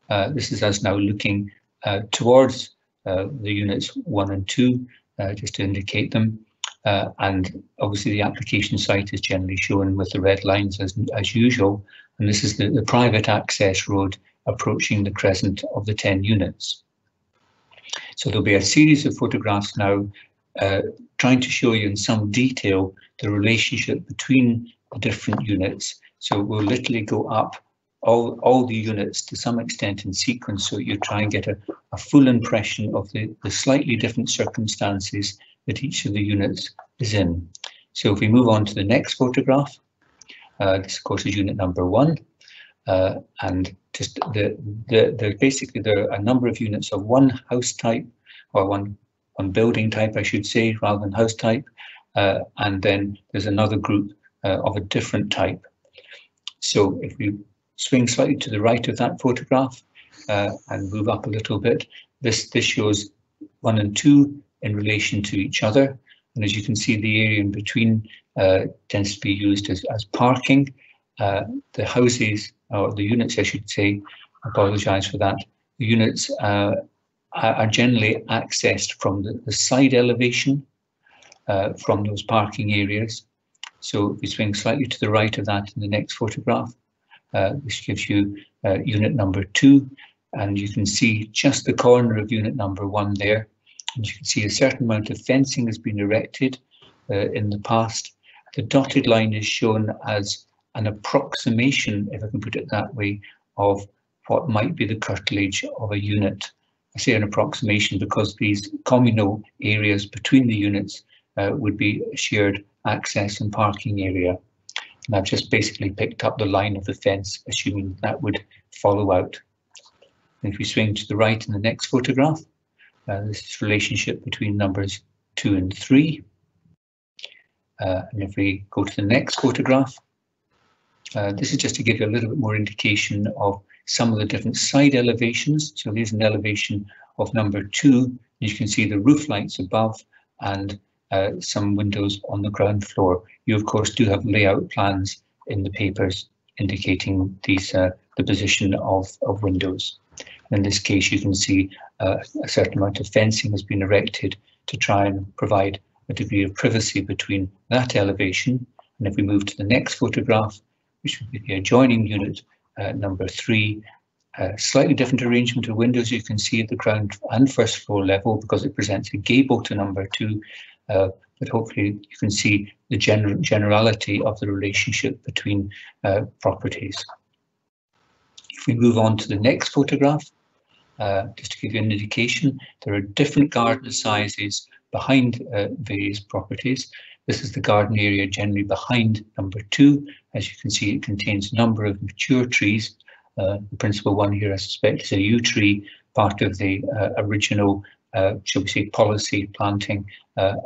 this is us now looking towards the units 1 and 2, just to indicate them. And obviously the application site is generally shown with the red lines as usual. And this is the private access road approaching the crescent of the 10 units. So there'll be a series of photographs now trying to show you in some detail the relationship between the different units. So we'll literally go up all the units to some extent in sequence, so you try and get a full impression of the slightly different circumstances that each of the units is in. So if we move on to the next photograph, this of course is unit number 1, and just basically there are a number of units of one house type, or one building type I should say, rather than house type, and then there's another group of a different type. So if we swing slightly to the right of that photograph and move up a little bit, this shows 1 and 2 in relation to each other. And as you can see, the area in between tends to be used as parking. The houses, or the units I should say, I apologise for that, the units are generally accessed from the side elevation from those parking areas. So if we swing slightly to the right of that in the next photograph, this gives you unit number 2, and you can see just the corner of unit number 1 there. And you can see a certain amount of fencing has been erected in the past. The dotted line is shown as an approximation, if I can put it that way, of what might be the curtilage of a unit. I say an approximation because these communal areas between the units would be shared access and parking area. And I've just basically picked up the line of the fence, assuming that would follow out. And if we swing to the right in the next photograph, this is the relationship between numbers 2 and 3. And if we go to the next photograph, this is just to give you a little bit more indication of some of the different side elevations. So here's an elevation of number 2. You can see the roof lights above and some windows on the ground floor. You of course do have layout plans in the papers indicating these the position of windows. In this case, you can see a certain amount of fencing has been erected to try and provide a degree of privacy between that elevation. And if we move to the next photograph, which would be the adjoining unit, number 3, slightly different arrangement of windows you can see at the ground and first floor level because it presents a gable to number 2, but hopefully you can see the generality of the relationship between properties. If we move on to the next photograph, just to give you an indication, there are different garden sizes behind various properties. This is the garden area generally behind number 2. As you can see, it contains a number of mature trees. The principal one here, I suspect, is a yew tree, part of the original, shall we say, policy planting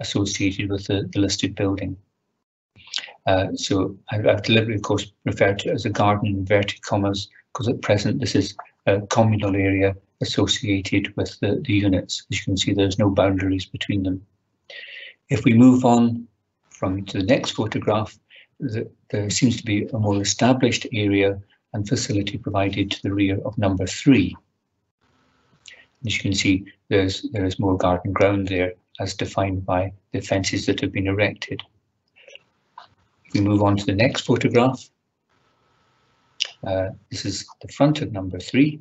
associated with the listed building. So I've deliberately, of course, referred to it as a garden in inverted commas, because at present this is a communal area associated with the units. As you can see, there's no boundaries between them. If we move on to the next photograph, there seems to be a more established area and facility provided to the rear of number 3. As you can see, there is more garden ground there as defined by the fences that have been erected. If we move on to the next photograph, this is the front of number 3,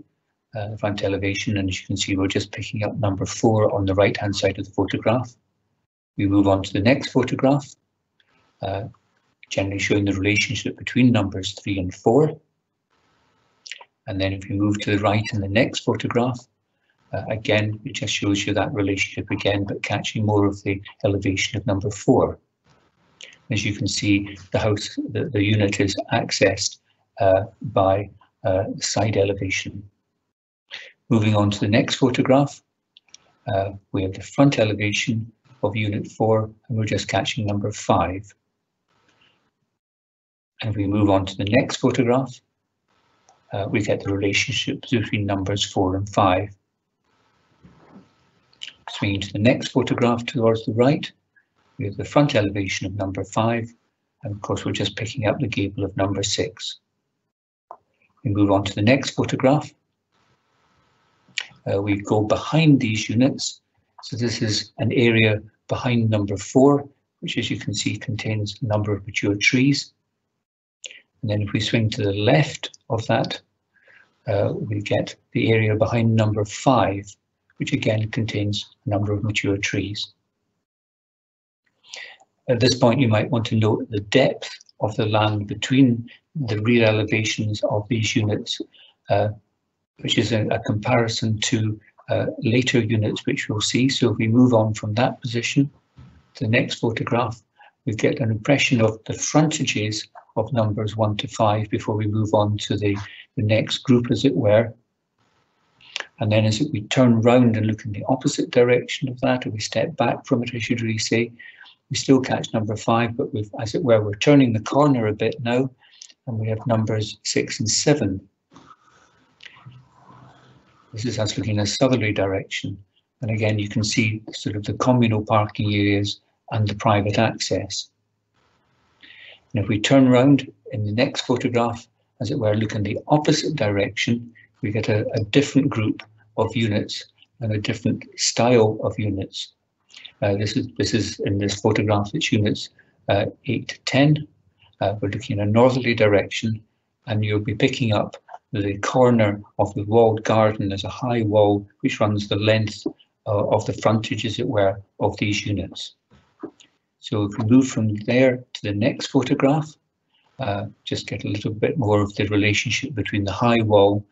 the front elevation, and as you can see, we're just picking up number 4 on the right hand side of the photograph. We move on to the next photograph, generally showing the relationship between numbers 3 and 4. And then if you move to the right in the next photograph, again, it just shows you that relationship again, but catching more of the elevation of number 4. As you can see, the house, the unit is accessed by side elevation. Moving on to the next photograph, we have the front elevation of unit 4, and we're just catching number 5. And if we move on to the next photograph, we get the relationship between numbers 4 and 5. Swinging to the next photograph towards the right, we have the front elevation of number 5, and of course we're just picking up the gable of number 6. We move on to the next photograph. We go behind these units, so this is an area behind number 4, which as you can see contains a number of mature trees. And then if we swing to the left of that, we get the area behind number 5, which again contains a number of mature trees. At this point, you might want to note the depth of the land between the rear elevations of these units, which is a comparison to later units, which we'll see. So if we move on from that position to the next photograph, we get an impression of the frontages of numbers 1 to 5 before we move on to the next group, as it were. And then as we turn round and look in the opposite direction of that, or we step back from it, I should really say, we still catch number 5, but we've, as it were, we're turning the corner a bit now, and we have numbers 6 and 7. This is us looking in a southerly direction. And again, you can see sort of the communal parking areas and the private access. And if we turn round in the next photograph, as it were, look in the opposite direction, we get a different group of units and a different style of units. This is in this photograph, it's units 8 to 10. We're looking in a northerly direction, and you'll be picking up the corner of the walled garden. There's a high wall which runs the length of the frontage, as it were, of these units. So if we move from there to the next photograph, just get a little bit more of the relationship between the high wall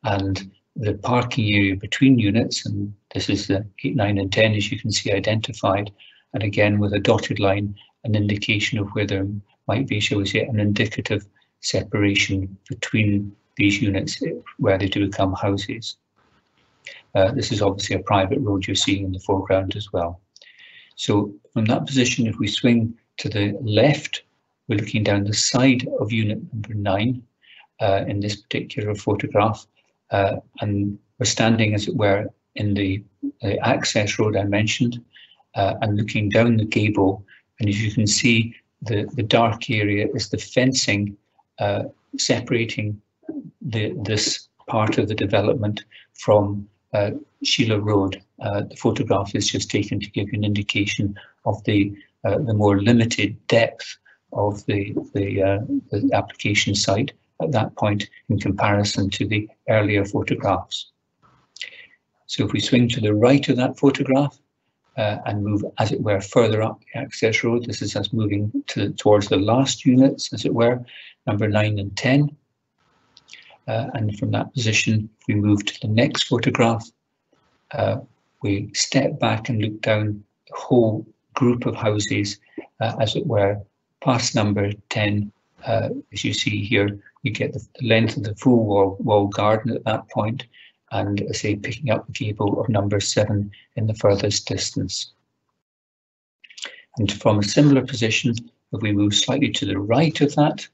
and the parking area between units, and this is the 8, 9 and 10, as you can see, identified, and again with a dotted line, an indication of where there might be, shall we say, an indicative separation between these units where they do become houses. This is obviously a private road you're seeing in the foreground as well. So from that position, if we swing to the left, we're looking down the side of unit number 9 in this particular photograph, and we're standing, as it were, in the access road I mentioned, and looking down the gable. And as you can see, the dark area is the fencing separating this part of the development from Sheila Road. The photograph is just taken to give you an indication of the more limited depth of the application site at that point in comparison to the earlier photographs. So if we swing to the right of that photograph and move, as it were, further up the access road, this is us moving towards the last units, as it were, number 9 and 10. And from that position, if we move to the next photograph, we step back and look down the whole group of houses, as it were, past number 10. As you see here, we get the length of the full wall garden at that point, and say picking up the gable of number 7 in the furthest distance. And from a similar position, if we move slightly to the right of that,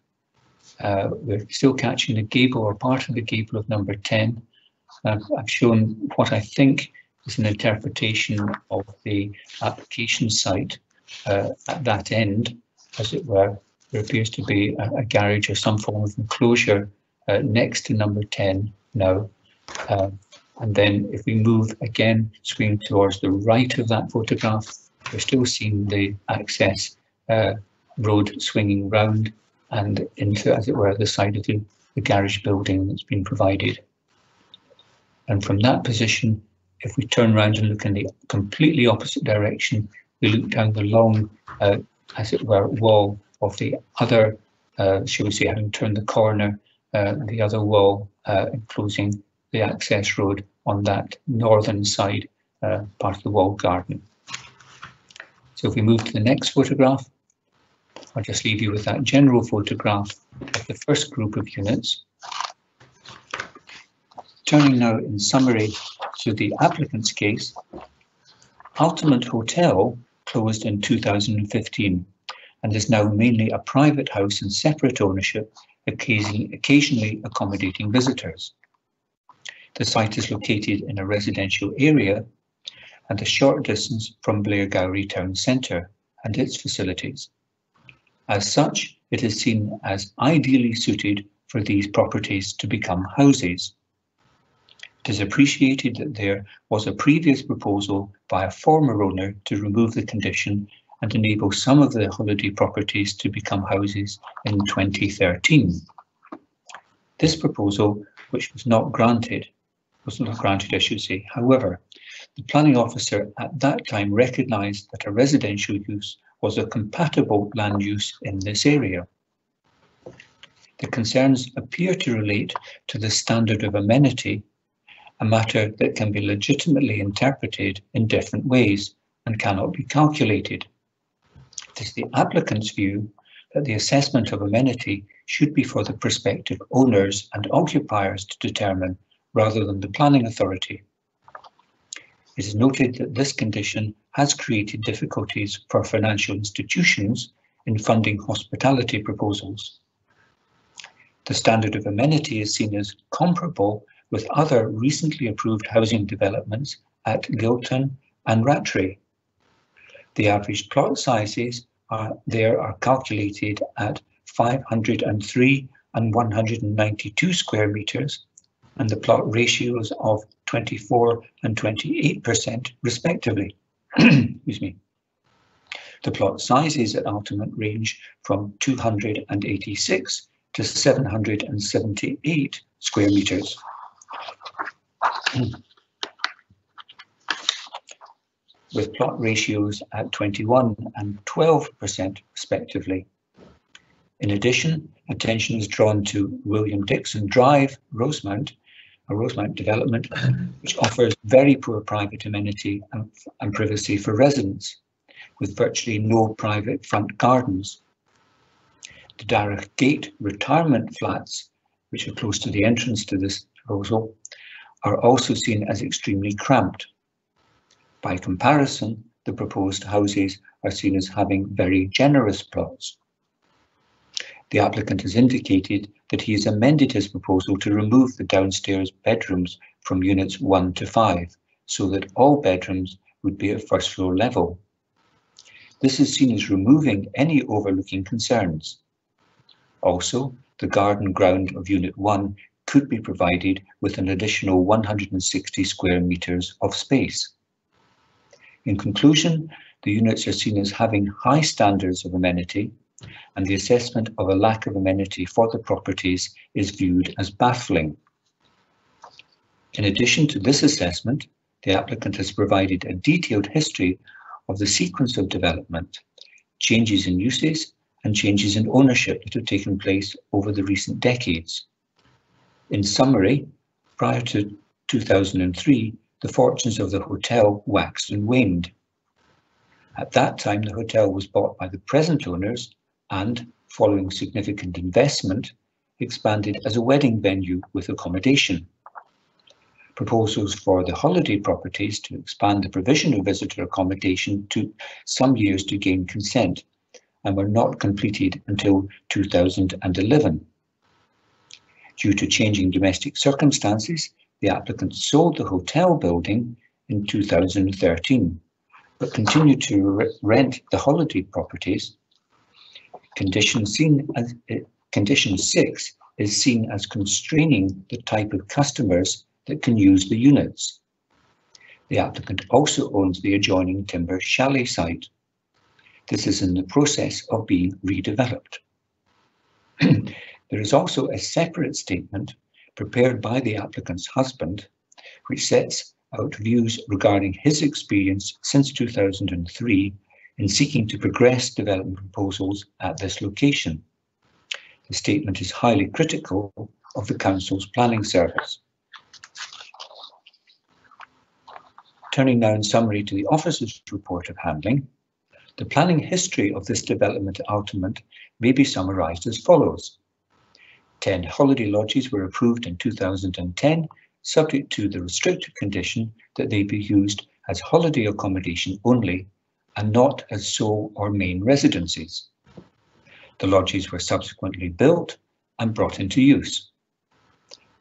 we're still catching the gable or part of the gable of number 10. I've shown what I think is an interpretation of the application site at that end, as it were. There appears to be a garage or some form of enclosure next to number 10 now. And then if we move again, swing towards the right of that photograph, we're still seeing the access road swinging round and into, as it were, the side of the garage building that's been provided. And from that position, if we turn around and look in the completely opposite direction, we look down the long, as it were, wall of the other, shall we say, having turned the corner, the other wall enclosing the access road on that northern side, part of the walled garden. So if we move to the next photograph, I'll just leave you with that general photograph of the first group of units. Turning now in summary to the applicant's case, Ultimate Hotel closed in 2015 and is now mainly a private house in separate ownership, occasionally accommodating visitors. The site is located in a residential area and a short distance from Blairgowrie town centre and its facilities. As such, it is seen as ideally suited for these properties to become houses. It is appreciated that there was a previous proposal by a former owner to remove the condition and enable some of the holiday properties to become houses in 2013. This proposal, which was not granted, I should say. However, the planning officer at that time recognised that a residential use was a compatible land use in this area. The concerns appear to relate to the standard of amenity, a matter that can be legitimately interpreted in different ways and cannot be calculated. It is the applicant's view that the assessment of amenity should be for the prospective owners and occupiers to determine, rather than the planning authority. It is noted that this condition has created difficulties for financial institutions in funding hospitality proposals. The standard of amenity is seen as comparable with other recently approved housing developments at Gilton and Rattray. The average plot sizes are calculated at 503 and 192 square metres, and the plot ratios of 24 and 28% respectively. Excuse me. The plot sizes at Ultimate range from 286 to 778 square metres. With plot ratios at 21 and 12% respectively. In addition, attention is drawn to William Dixon Drive, Rosemount, a Rosemount development which offers very poor private amenity and privacy for residents, with virtually no private front gardens. The Darragh Gate retirement flats, which are close to the entrance to this proposal, are also seen as extremely cramped. By comparison, the proposed houses are seen as having very generous plots. The applicant has indicated that he has amended his proposal to remove the downstairs bedrooms from units 1 to 5, so that all bedrooms would be at first floor level. This is seen as removing any overlooking concerns. Also, the garden ground of Unit 1 could be provided with an additional 160 square metres of space. In conclusion, the units are seen as having high standards of amenity, and the assessment of a lack of amenity for the properties is viewed as baffling. In addition to this assessment, the applicant has provided a detailed history of the sequence of development, changes in uses, and changes in ownership that have taken place over the recent decades. In summary, prior to 2003, the fortunes of the hotel waxed and waned. At that time, the hotel was bought by the present owners and, following significant investment, expanded as a wedding venue with accommodation. Proposals for the holiday properties to expand the provision of visitor accommodation took some years to gain consent and were not completed until 2011. Due to changing domestic circumstances, the applicant sold the hotel building in 2013, but continued to rent the holiday properties. Condition 6 is seen as constraining the type of customers that can use the units. The applicant also owns the adjoining timber chalet site. This is in the process of being redeveloped. There is also a separate statement prepared by the applicant's husband, which sets out views regarding his experience since 2003 in seeking to progress development proposals at this location. The statement is highly critical of the Council's planning service. Turning now in summary to the Officer's report of handling, the planning history of this development ultimate may be summarised as follows. 10 holiday lodges were approved in 2010, subject to the restricted condition that they be used as holiday accommodation only and not as sole or main residences. The lodges were subsequently built and brought into use.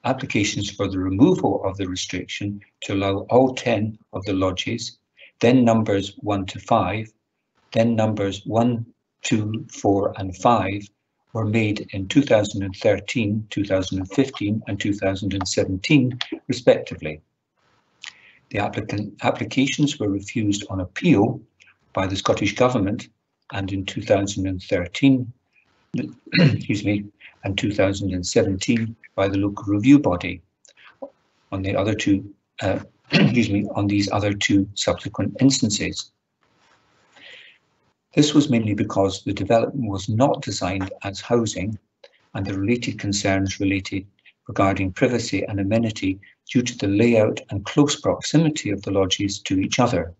Applications for the removal of the restriction to allow all 10 of the lodges, then numbers 1 to 5, then numbers 1, 2, 4 and 5 were made in 2013, 2015 and 2017 respectively. The applications were refused on appeal by the Scottish Government and in 2013 and 2017 by the local review body on the other two on these other two subsequent instances. This was mainly because the development was not designed as housing and the related concerns regarding privacy and amenity due to the layout and close proximity of the lodges to each other.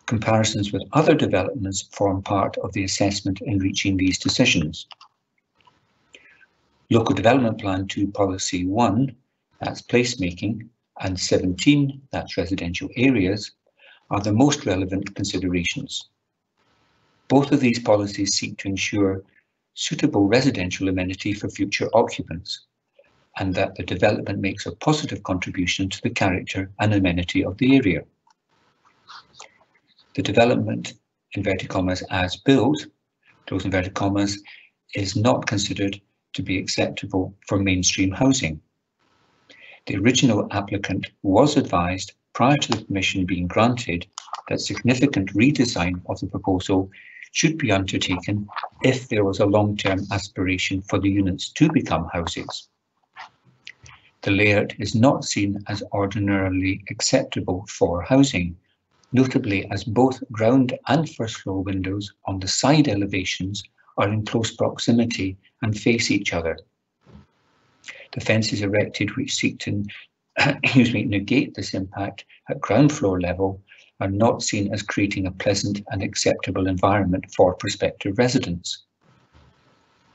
Comparisons with other developments form part of the assessment in reaching these decisions. Local Development Plan 2 Policy 1, that's placemaking, and 17, that's residential areas, are the most relevant considerations. Both of these policies seek to ensure suitable residential amenity for future occupants, and that the development makes a positive contribution to the character and amenity of the area. The development, inverted commas, as built, close inverted commas, is not considered to be acceptable for mainstream housing. The original applicant was advised prior to the permission being granted that significant redesign of the proposal should be undertaken if there was a long-term aspiration for the units to become houses. The layout is not seen as ordinarily acceptable for housing, notably as both ground and first floor windows on the side elevations are in close proximity and face each other. The fences erected which seek to negate this impact at ground floor level are not seen as creating a pleasant and acceptable environment for prospective residents.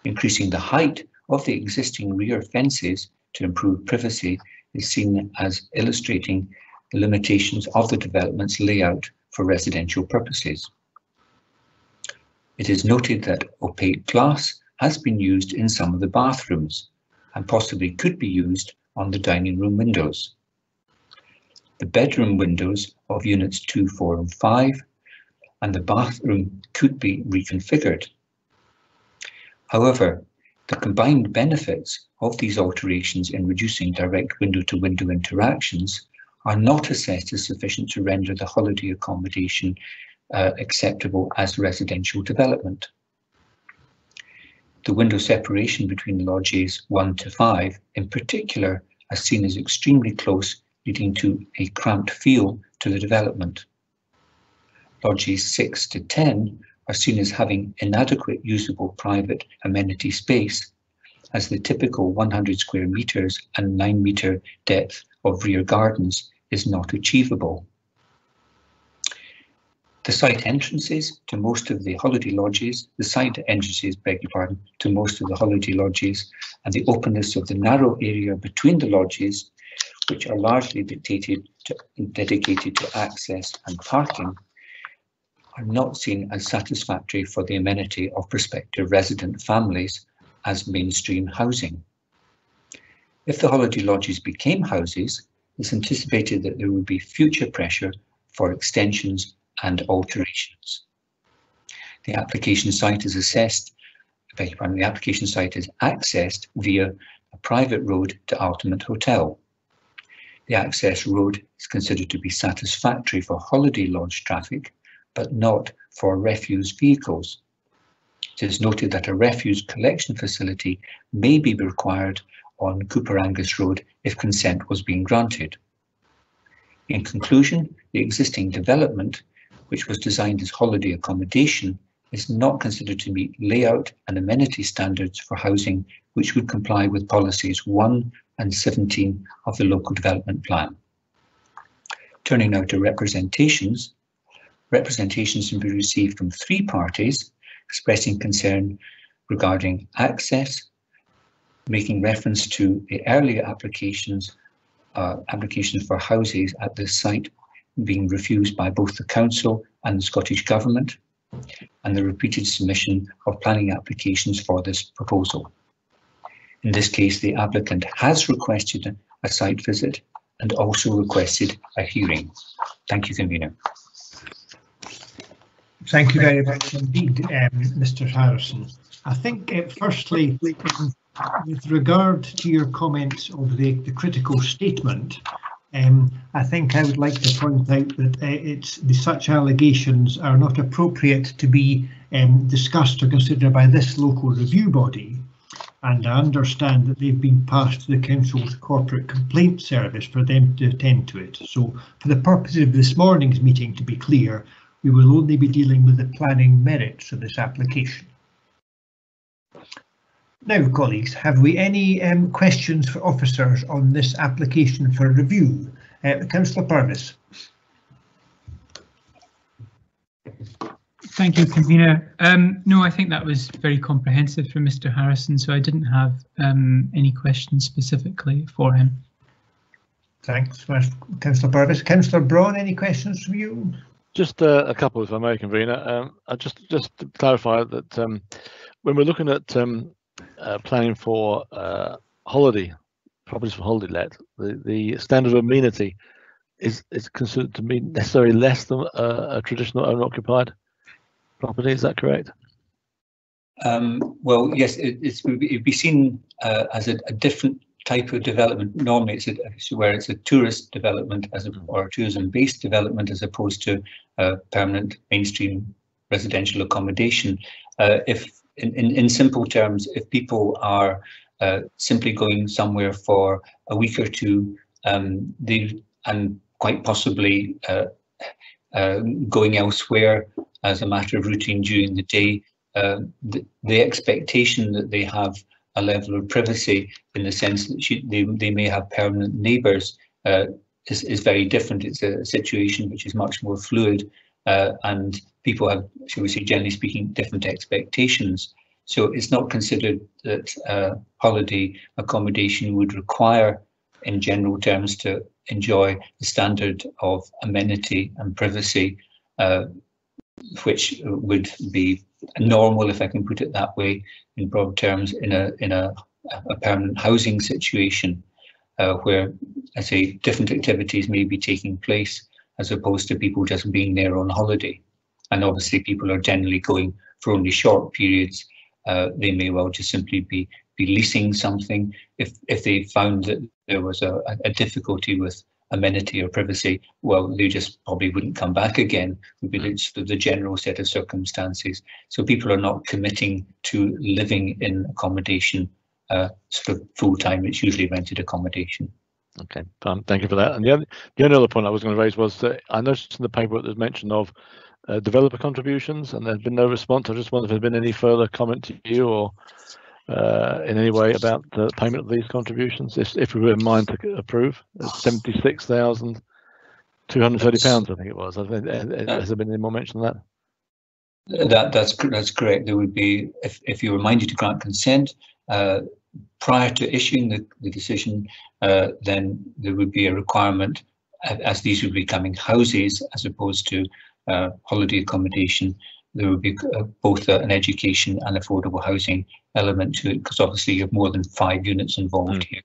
Increasing the height of the existing rear fences to improve privacy is seen as illustrating the limitations of the development's layout for residential purposes. It is noted that opaque glass has been used in some of the bathrooms and possibly could be used on the dining room windows. The bedroom windows of units 2, 4 and 5 and the bathroom could be reconfigured. However, The combined benefits of these alterations in reducing direct window-to-window interactions are not assessed as sufficient to render the holiday accommodation acceptable as residential development. The window separation between lodges 1 to 5, in particular, are seen as extremely close, leading to a cramped feel to the development. Lodges 6 to 10 are seen as having inadequate usable private amenity space, as the typical 100 square metres and 9 metre depth of rear gardens is not achievable. The site entrances to most of the holiday lodges, to most of the holiday lodges, and the openness of the narrow area between the lodges, which are largely dedicated to access and parking, are not seen as satisfactory for the amenity of prospective resident families as mainstream housing. If the holiday lodges became houses, it's anticipated that there would be future pressure for extensions and alterations. The application site is accessed via a private road to Ultimate Hotel. The access road is considered to be satisfactory for holiday lodge traffic, but not for refuse vehicles. It is noted that a refuse collection facility may be required on Cooper Angus Road if consent was being granted. In conclusion, the existing development, which was designed as holiday accommodation, is not considered to meet layout and amenity standards for housing which would comply with policies 1 and 17 of the Local Development Plan. Turning now to representations. Representations have been received from 3 parties expressing concern regarding access, making reference to the earlier applications for houses at this site being refused by both the Council and the Scottish Government, and the repeated submission of planning applications for this proposal. In this case, the applicant has requested a site visit and also requested a hearing. Thank you, Convener. Thank you very much indeed, Mr. Harrison. I think, firstly, with regard to your comments of the critical statement, I think I would like to point out that such allegations are not appropriate to be discussed or considered by this local review body, and I understand that they've been passed to the Council's Corporate Complaint Service for them to attend to it. So for the purposes of this morning's meeting, to be clear, we will only be dealing with the planning merits of this application. Now, colleagues, have we any questions for officers on this application for review? Councillor Purvis. Thank you, Convener. No, I think that was very comprehensive from Mr. Harrison, so I didn't have any questions specifically for him. Thanks, Councillor Purvis. Councillor Braun, any questions from you? Just a couple, if I may, Convener. Just to clarify that when we're looking at planning for properties for holiday let, the standard of amenity is considered to be necessarily less than a traditional owner-occupied property. Is that correct? Well, yes, it'd be seen as a different type of development. Normally, it's where it's a tourist development or a tourism-based development as opposed to permanent mainstream residential accommodation. If in simple terms, if people are simply going somewhere for a week or two, and quite possibly going elsewhere as a matter of routine during the day, the expectation that they have a level of privacy in the sense that they may have permanent neighbours is very different. It's a situation which is much more fluid, and people have, shall we say, generally speaking, different expectations. So it's not considered that holiday accommodation would require, in general terms, to enjoy the standard of amenity and privacy, which would be normal, if I can put it that way, in broad terms, in a permanent housing situation, where, I say, different activities may be taking place as opposed to people just being there on holiday. And obviously people are generally going for only short periods they may well just simply be leasing something. If they found that there was a difficulty with amenity or privacy, well, they just probably wouldn't come back again. Would be the general set of circumstances. So people are not committing to living in accommodation sort of full time. It's usually rented accommodation. Okay, thank you for that. And the only other point I was going to raise was that I noticed in the paper there's mention of developer contributions, and there's been no response. I just wonder if there's been any further comment to you or in any way about the payment of these contributions, if we were in mind to approve. £76,230, I think it was. Has there been any more mention of that? That's correct. There would be, if you were minded to grant consent prior to issuing the decision, then there would be a requirement, as these would be becoming houses as opposed to holiday accommodation. There would be both an education and affordable housing element to it, because obviously you have more than 5 units involved here.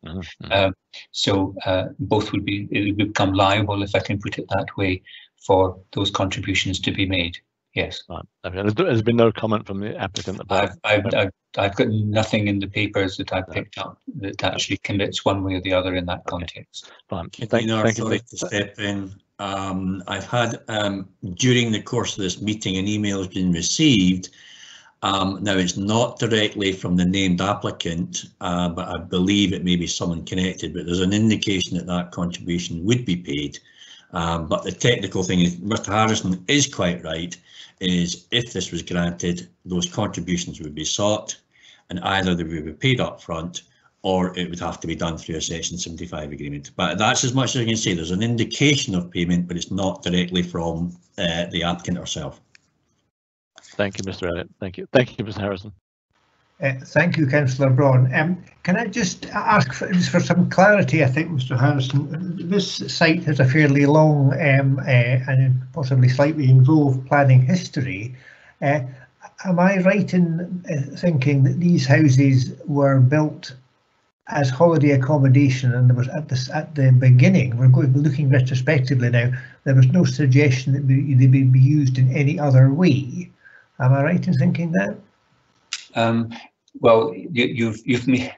So both would become liable, if I can put it that way, for those contributions to be made. Yes. Right. Okay. There's been no comment from the applicant about. I've got nothing in the papers that I've picked up that actually commits one way or the other in that context. Fine. Thank you. Sorry to step in. I've had during the course of this meeting an email has been received. Now it's not directly from the named applicant, but I believe it may be someone connected, but there's an indication that that contribution would be paid. But the technical thing is, Mr. Harrison is quite right, is if this was granted, those contributions would be sought, and either they would be paid up front or it would have to be done through a Section 75 agreement. But that's as much as I can say. There's an indication of payment, but it's not directly from the applicant herself. Thank you, Mr. Elliott. Thank you. Thank you, Mr. Harrison. Thank you, Councillor Braun. Can I just ask for some clarity? I think, Mr. Harrison, this site has a fairly long and possibly slightly involved planning history. Am I right in thinking that these houses were built as holiday accommodation, and there was at the beginning, we're going to be looking retrospectively now, there was no suggestion that they would be used in any other way? Am I right in thinking that? Well, you've made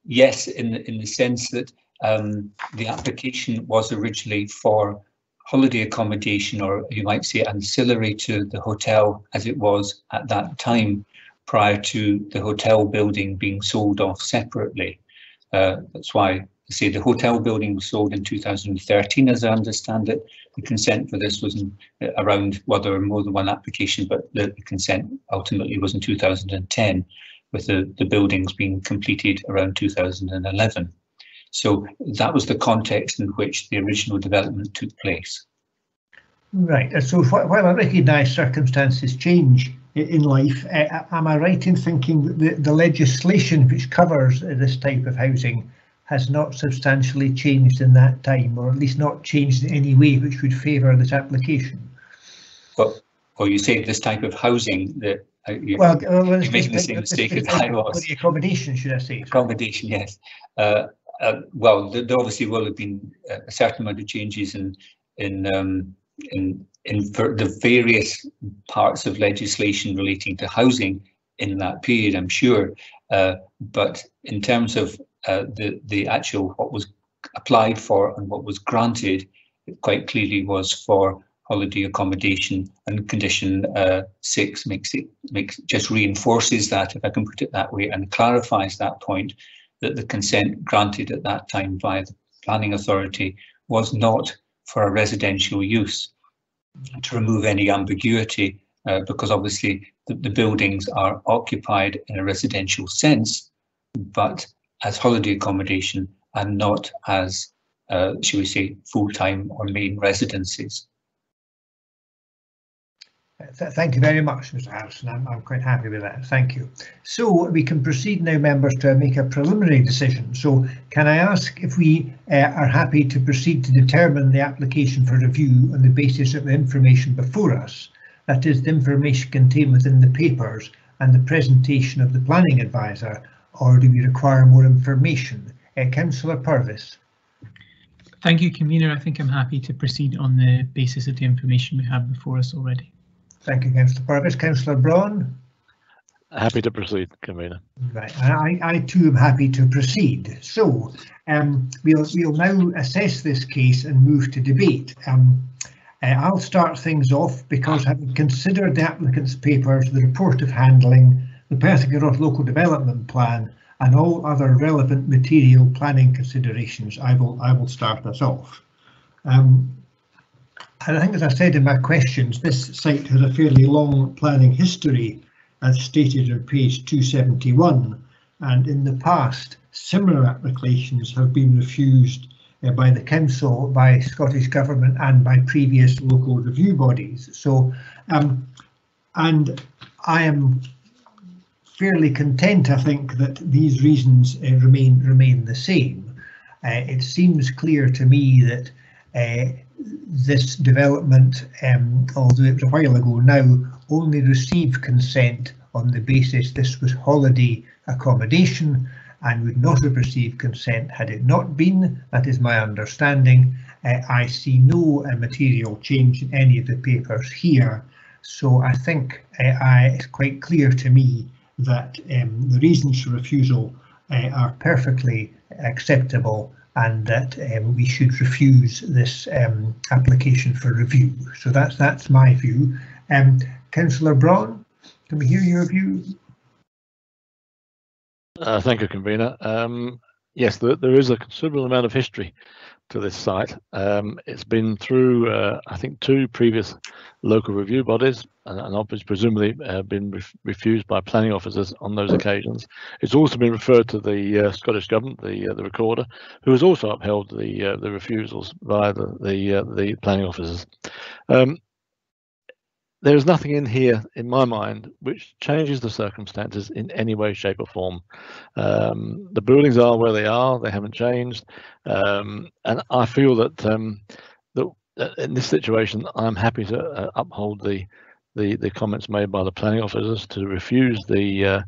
yes, in the sense that the application was originally for holiday accommodation, or you might say ancillary to the hotel as it was at that time, prior to the hotel building being sold off separately. That's why I say the hotel building was sold in 2013, as I understand it. The consent for this was around, well, there were more than one application, but the consent ultimately was in 2010, with the buildings being completed around 2011. So that was the context in which the original development took place. Right, so while I recognise circumstances change in life, am I right in thinking that the legislation which covers this type of housing has not substantially changed in that time, or at least not changed in any way which would favour this application? Well, you say this type of housing, that you're making the same mistake as I was. The accommodation, should I say? Accommodation, yes. Well, there obviously will have been a certain amount of changes in the various parts of legislation relating to housing in that period, I'm sure. But in terms of the actual what was applied for and what was granted, it quite clearly was for holiday accommodation, and condition 6 just reinforces that, if I can put it that way, and clarifies that point, that the consent granted at that time by the planning authority was not for a residential use, to remove any ambiguity, because obviously the buildings are occupied in a residential sense, but as holiday accommodation and not as, shall we say, full-time or main residences. Thank you very much, Mr. Harrison. I'm quite happy with that. Thank you. So we can proceed now, members, to make a preliminary decision. So can I ask if we are happy to proceed to determine the application for review on the basis of the information before us, that is, the information contained within the papers and the presentation of the planning advisor, or do we require more information? Councillor Purvis. Thank you, Convener. I think I'm happy to proceed on the basis of the information we have before us already. Thank you, Councillor Purvis. Councillor Braun? Happy to proceed, Convener. Right, I too am happy to proceed. So we'll now assess this case and move to debate. I'll start things off because, having considered the applicant's papers, the report of handling, the Perth Kinross Local Development Plan, and all other relevant material planning considerations, I will start us off. And I think, as I said in my questions, this site has a fairly long planning history, as stated on page 271, and in the past similar applications have been refused by the Council, by Scottish Government and by previous local review bodies. So, and I am fairly content, I think, that these reasons remain the same. It seems clear to me that this development, although it was a while ago now, only received consent on the basis this was holiday accommodation and would not have received consent had it not been. That is my understanding. I see no material change in any of the papers here, so I think it's quite clear to me that the reasons for refusal are perfectly acceptable, and that we should refuse this application for review. So that's my view. Councillor Braun, can we hear your view? Thank you, Convener. Yes, there is a considerable amount of history to this site. It's been through, I think, 2 previous local review bodies, and obviously presumably been refused by planning officers on those occasions. It's also been referred to the Scottish Government, the Recorder, who has also upheld the refusals by the planning officers. There is nothing in here, in my mind, which changes the circumstances in any way, shape or form. The buildings are where they are, they haven't changed. And I feel that, in this situation, I'm happy to uphold the comments made by the planning officers to refuse the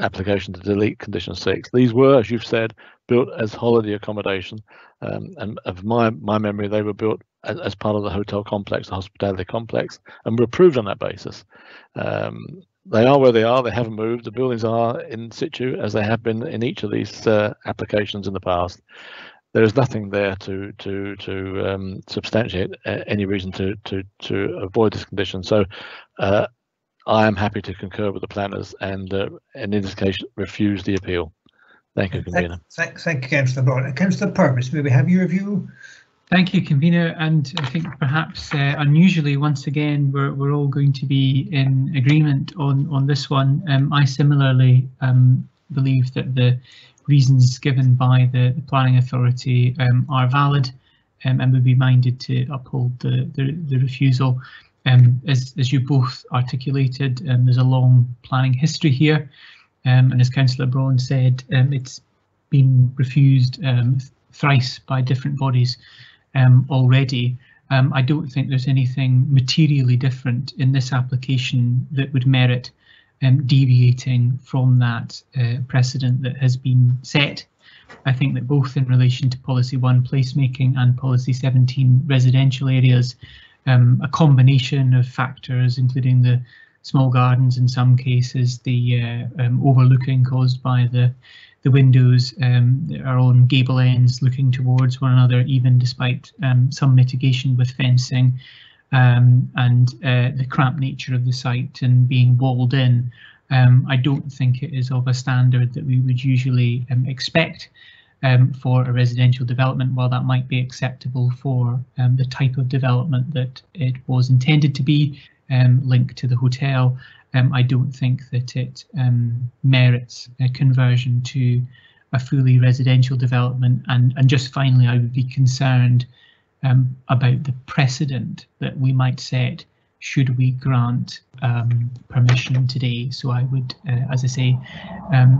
application to delete condition 6. These were, as you've said, built as holiday accommodation, and of my memory, they were built as part of the hotel complex, the hospitality complex, and were approved on that basis. They are where they are, they haven't moved. The buildings are in situ as they have been in each of these applications in the past. There is nothing there to substantiate any reason to avoid this condition. So I am happy to concur with the planners and in this case refuse the appeal. Thank you, Convener. Thank you, Councillor Braun. Councillor Purvis, may we have your view? Thank you, Convener, and I think perhaps unusually, once again, we're all going to be in agreement on this one. I similarly believe that the reasons given by the planning authority are valid, and would be minded to uphold the refusal. As you both articulated, there's a long planning history here, and as Councillor Braun said, it's been refused thrice by different bodies already. I don't think there's anything materially different in this application that would merit deviating from that precedent that has been set. I think that both in relation to Policy 1 placemaking and Policy 17 residential areas, a combination of factors, including the small gardens in some cases, the overlooking caused by the windows are on gable ends looking towards one another, even despite some mitigation with fencing, and the cramped nature of the site and being walled in. I don't think it is of a standard that we would usually expect for a residential development, while that might be acceptable for the type of development that it was intended to be, linked to the hotel. I don't think that it merits a conversion to a fully residential development. And just finally, I would be concerned about the precedent that we might set should we grant permission today. So I would, as I say,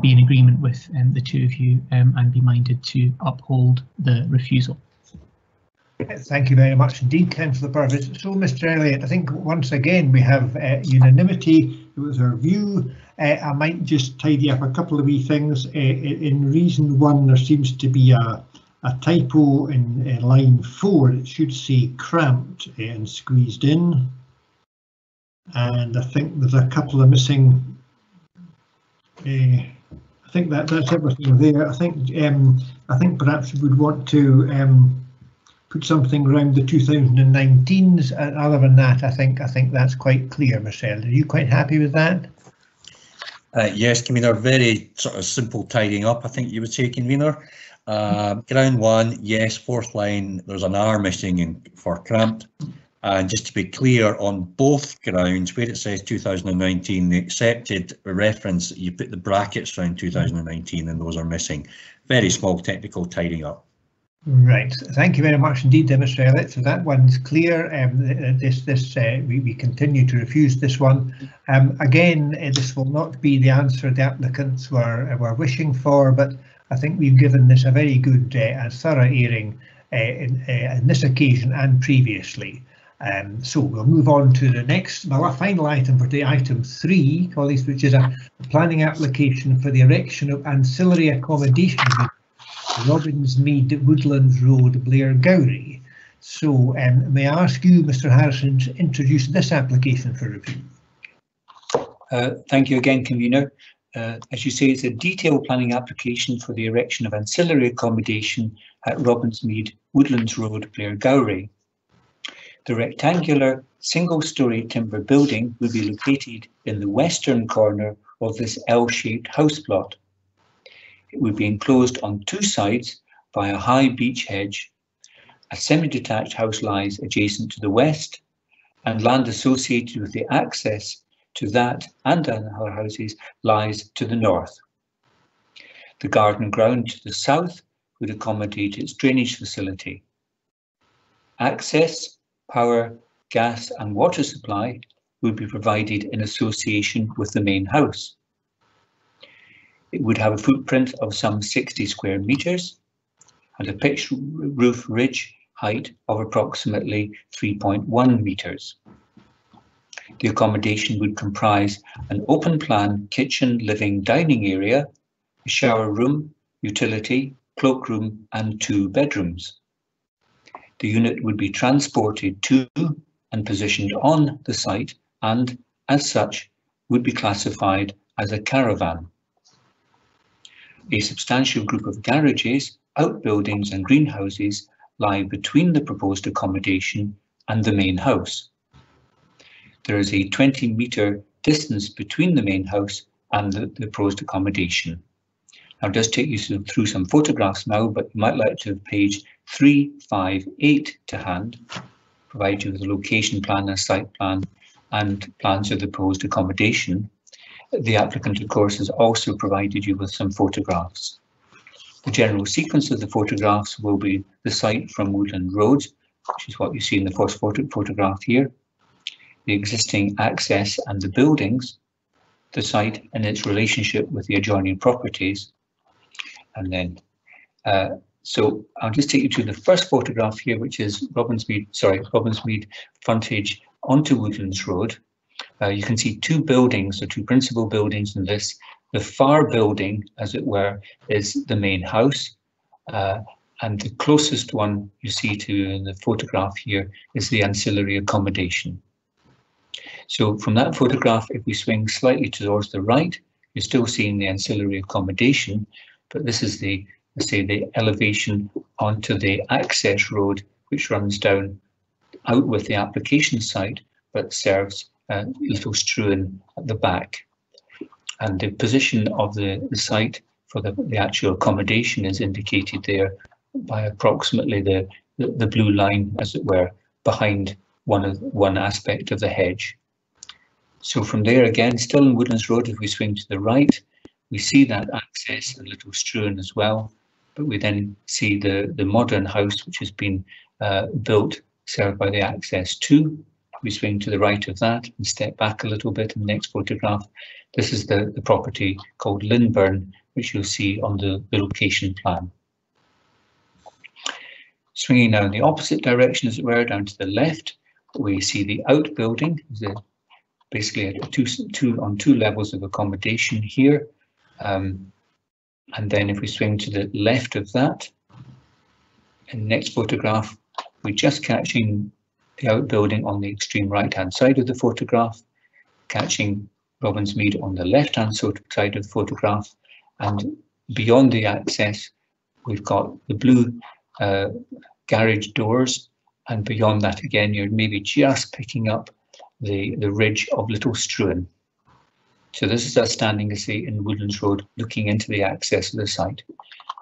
be in agreement with the two of you and be minded to uphold the refusal. Thank you very much indeed, Councillor Purvis. So, Mr. Elliott, I think once again we have unanimity. It was our view. I might just tidy up a couple of wee things. In reason 1, there seems to be a typo in line 4. It should say cramped and squeezed in. And I think there's a couple of missing I think that's everything there. I think perhaps we would want to put something around the 2019s. Other than that, I think that's quite clear. Michelle, are you quite happy with that? Yes, convener. Very sort of simple tidying up, I think you would say, convener. Ground one, yes. Fourth line, there's an R missing for cramped. And just to be clear, on both grounds, where it says 2019, the accepted reference, you put the brackets around 2019 and those are missing. Very small technical tidying up. Right, thank you very much indeed, Mr. Elliott. So that one's clear. We continue to refuse this one. Again, this will not be the answer the applicants were wishing for, but I think we've given this a very good and thorough airing in this occasion and previously. So we'll move on to the next, our final item for the item 3, colleagues, which is a planning application for the erection of ancillary accommodation Robbins Mead, Woodlands Road, Blair Gowrie. So may I ask you, Mr. Harrison, to introduce this application for review? Thank you again, convener. As you say, it's a detailed planning application for the erection of ancillary accommodation at Robbins Mead, Woodlands Road, Blair Gowrie. The rectangular single-storey timber building will be located in the western corner of this L-shaped house plot. It will be enclosed on two sides by a high beech hedge. A semi-detached house lies adjacent to the west, and land associated with the access to that and other houses lies to the north. The garden ground to the south would accommodate its drainage facility. Access, power, gas and water supply will be provided in association with the main house. It would have a footprint of some 60 square metres and a pitched roof ridge height of approximately 3.1 metres. The accommodation would comprise an open plan kitchen, living, dining area, a shower room, utility, cloakroom and 2 bedrooms. The unit would be transported to and positioned on the site and, as such, would be classified as a caravan. A substantial group of garages, outbuildings and greenhouses lie between the proposed accommodation and the main house. There is a 20-metre distance between the main house and the proposed accommodation. I'll just take you through some photographs now, but you might like to have page 358 to hand, provide you with a location plan, a site plan and plans of the proposed accommodation. The applicant, of course, has also provided you with some photographs. The general sequence of the photographs will be the site from Woodland Road, which is what you see in the first photograph here, the existing access and the buildings, the site and its relationship with the adjoining properties. And then, so I'll just take you to the first photograph here, which is Robbins Mead frontage onto Woodlands Road. You can see 2 buildings, or 2 principal buildings in this. The far building, as it were, is the main house, and the closest one you see to in the photograph here is the ancillary accommodation. So from that photograph, if we swing slightly towards the right, you're still seeing the ancillary accommodation, but this is the, let's say, the elevation onto the access road, which runs down out with the application site, but serves little strewn at the back. And the position of the site for the actual accommodation is indicated there by approximately the blue line, as it were, behind one aspect of the hedge. So from there, again, still in Woodlands Road, if we swing to the right, we see that access a little strewn as well, but we then see the modern house which has been built, served by the access 2. We swing to the right of that and step back a little bit in the next photograph. This is the property called Linburn, which you'll see on the location plan. Swinging now in the opposite direction, as it were, down to the left, we see the outbuilding, basically on 2 levels of accommodation here. And then if we swing to the left of that, in the next photograph, we're just catching the outbuilding on the extreme right-hand side of the photograph, catching Robins Mead on the left-hand side of the photograph, and beyond the access we've got the blue garage doors, and beyond that again you're maybe just picking up the ridge of Little Struan. So this is us standing, as say, in Woodlands Road looking into the access of the site.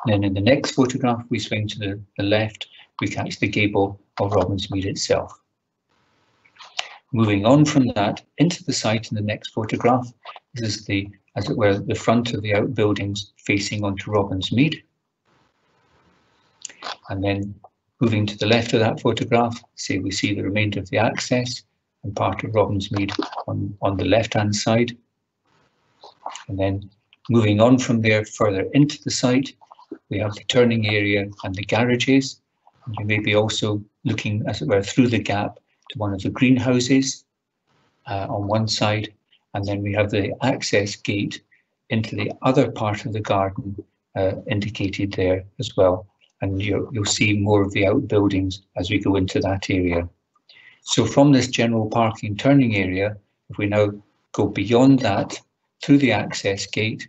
And then in the next photograph we swing to the left, we catch the gable of Robins Mead itself. Moving on from that into the site in the next photograph, this is the, as it were, the front of the outbuildings facing onto Robins Mead. And then moving to the left of that photograph, say we see the remainder of the access and part of Robins Mead on the left-hand side. And then moving on from there further into the site, we have the turning area and the garages. And you may be also looking, as it were, through the gap to one of the greenhouses on one side, and then we have the access gate into the other part of the garden indicated there as well. And you'll see more of the outbuildings as we go into that area. So from this general parking turning area, if we now go beyond that through the access gate,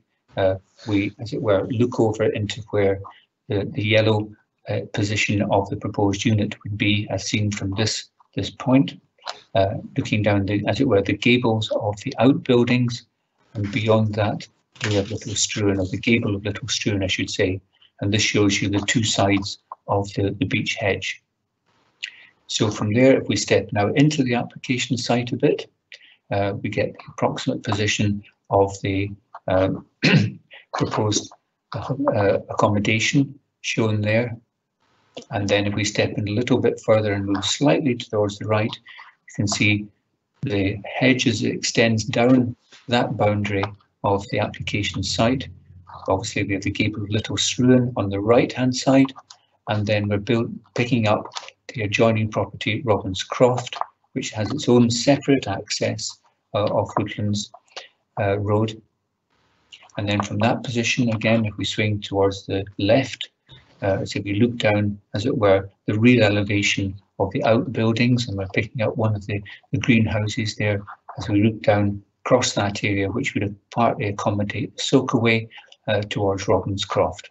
we, as it were, look over into where the yellow position of the proposed unit would be, as seen from this point, looking down the, as it were, the gables of the outbuildings, and beyond that we have Little Struan, or the gable of Little Struan I should say, and this shows you the two sides of the beech hedge. So from there, if we step now into the application site a bit, we get the approximate position of the proposed accommodation shown there. And then if we step in a little bit further and move slightly towards the right, you can see the hedge as it extends down that boundary of the application site. Obviously we have the gable of Little Struan on the right hand side, and then we're picking up the adjoining property Robins Croft, which has its own separate access of Woodlands Road. And then from that position again, if we swing towards the left, so we look down, as it were, the rear elevation of the outbuildings, and we're picking up one of the greenhouses there as we look down across that area, which would partly accommodate the soakaway towards Robins Croft.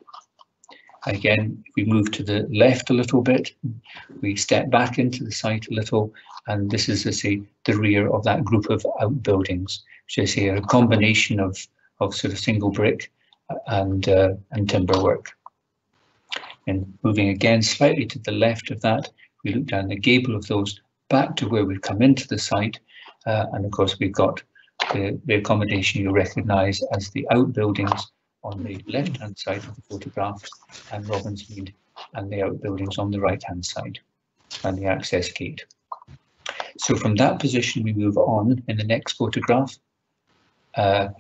Again, if we move to the left a little bit, we step back into the site a little, and this is, I say, the rear of that group of outbuildings, which I say are a combination of sort of single brick and timber work. And moving again slightly to the left of that, we look down the gable of those back to where we've come into the site, and of course we've got the accommodation you recognise as the outbuildings on the left hand side of the photograph, and Robins Mead and the outbuildings on the right hand side, and the access gate. So from that position we move on in the next photograph,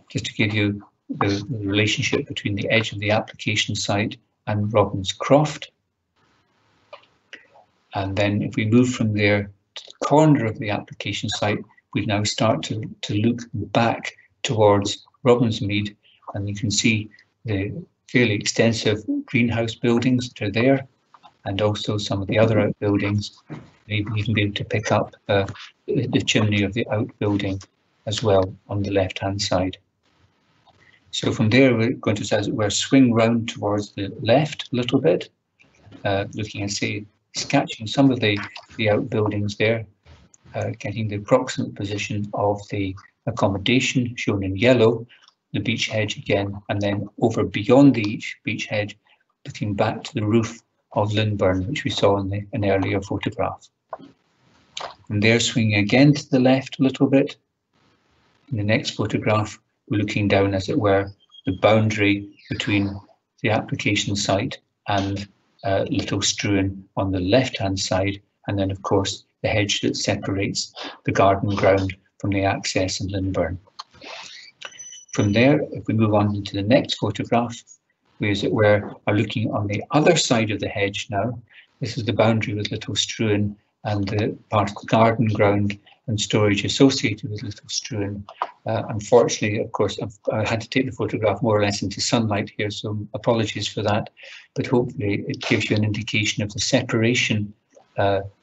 just to give you the relationship between the edge of the application site and Robins Croft. And then if we move from there to the corner of the application site, we now start to look back towards Robins Mead, and you can see the fairly extensive greenhouse buildings that are there, and also some of the other outbuildings. Maybe even be able to pick up the chimney of the outbuilding as well on the left hand side. So from there we're going to, as it were, swing round towards the left a little bit, looking and say, sketching some of the outbuildings there, getting the approximate position of the accommodation shown in yellow, the beech hedge again, and then over beyond the beech hedge, looking back to the roof of Lindburn, which we saw in an earlier photograph. And there, swinging again to the left a little bit. In the next photograph, we're looking down, as it were, the boundary between the application site and Little Struan on the left-hand side, and then, of course, the hedge that separates the garden ground from the access in Lindburn. From there, if we move on into the next photograph, we, as it were, are looking on the other side of the hedge now. This is the boundary with Little Struan and the part of the garden ground and storage associated with Little Struan. Unfortunately, of course, I had to take the photograph more or less into sunlight here, so apologies for that, but hopefully it gives you an indication of the separation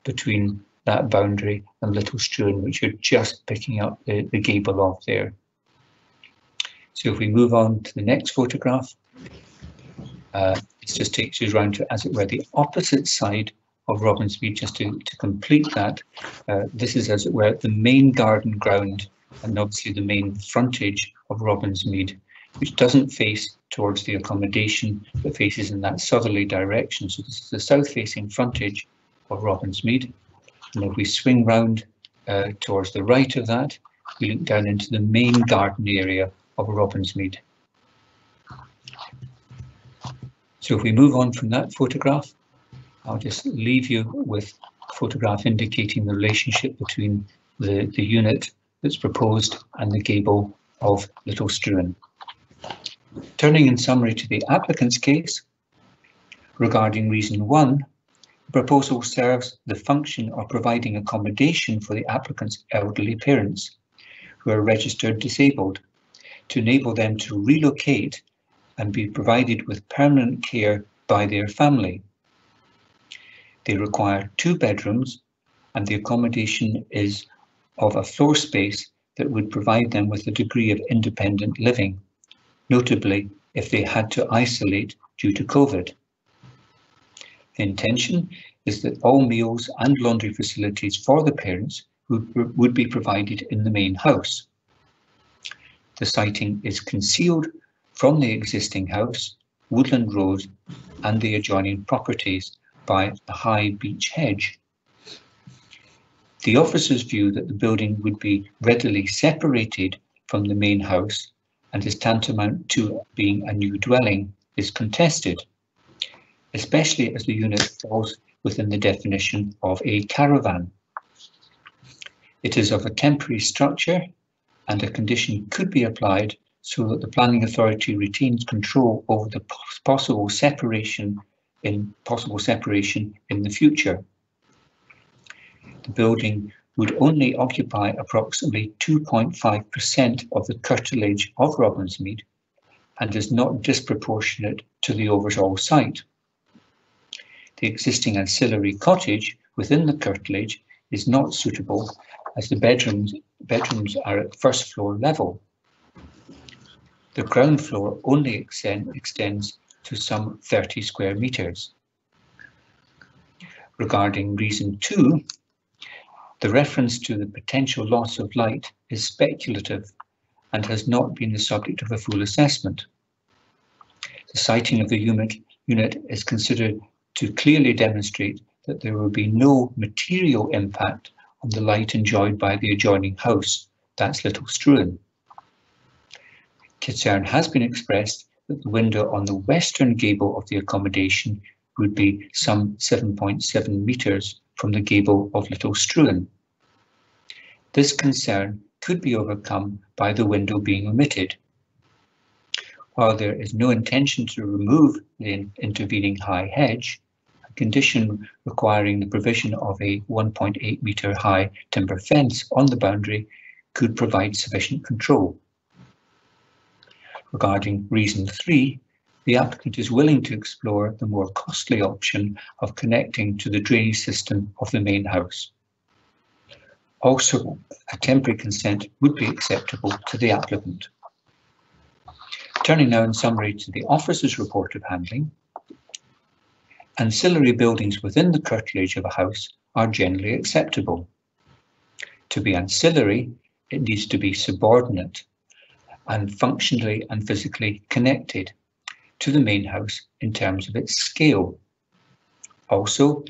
between that boundary and Little Struan, which you're just picking up the gable of there. So if we move on to the next photograph, this just takes us around to, as it were, the opposite side of Robins Mead. Just to complete that, this is, as it were, the main garden ground and obviously the main frontage of Robins Mead, which doesn't face towards the accommodation but faces in that southerly direction. So this is the south-facing frontage of Robins Mead. And if we swing round towards the right of that, we look down into the main garden area of Robins Mead. So if we move on from that photograph, I'll just leave you with a photograph indicating the relationship between the unit that's proposed and the gable of Little Struan. Turning in summary to the applicant's case, regarding reason 1, the proposal serves the function of providing accommodation for the applicant's elderly parents who are registered disabled, to enable them to relocate and be provided with permanent care by their family. They require 2 bedrooms, and the accommodation is of a floor space that would provide them with a degree of independent living, notably if they had to isolate due to COVID. The intention is that all meals and laundry facilities for the parents would be provided in the main house. The siting is concealed from the existing house, Woodland Road, and the adjoining properties by a high beech hedge. The officer's view that the building would be readily separated from the main house and is tantamount to being a new dwelling is contested, especially as the unit falls within the definition of a caravan. It is of a temporary structure, and a condition could be applied so that the planning authority retains control over the possible separation in the future. The building would only occupy approximately 2.5% of the curtilage of Robins Mead and is not disproportionate to the overall site. The existing ancillary cottage within the curtilage is not suitable as the bedrooms are at first floor level. The ground floor only extends to some 30 square metres. Regarding reason 2, the reference to the potential loss of light is speculative and has not been the subject of a full assessment. The siting of the unit is considered to clearly demonstrate that there will be no material impact on the light enjoyed by the adjoining house, that's Little Struan. Concern has been expressed that the window on the western gable of the accommodation would be some 7.7 metres from the gable of Little Struan. This concern could be overcome by the window being omitted. While there is no intention to remove the intervening high hedge, a condition requiring the provision of a 1.8 metre high timber fence on the boundary could provide sufficient control. Regarding reason 3, the applicant is willing to explore the more costly option of connecting to the drainage system of the main house. Also, a temporary consent would be acceptable to the applicant. Turning now in summary to the officer's report of handling, ancillary buildings within the curtilage of a house are generally acceptable. To be ancillary, it needs to be subordinate and functionally and physically connected to the main house in terms of its scale. Also,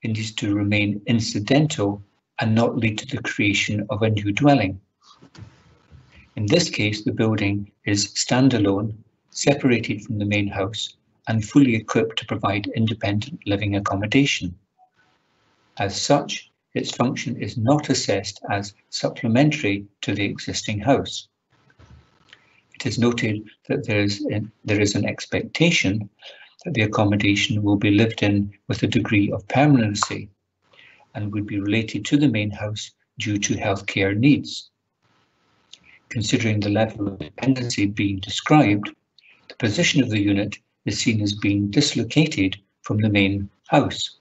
it needs to remain incidental and not lead to the creation of a new dwelling. In this case, the building is standalone, separated from the main house, and fully equipped to provide independent living accommodation. As such, its function is not assessed as supplementary to the existing house. It is noted that there is an expectation that the accommodation will be lived in with a degree of permanency and would be related to the main house due to healthcare needs. Considering the level of dependency being described, the position of the unit is seen as being dislocated from the main house.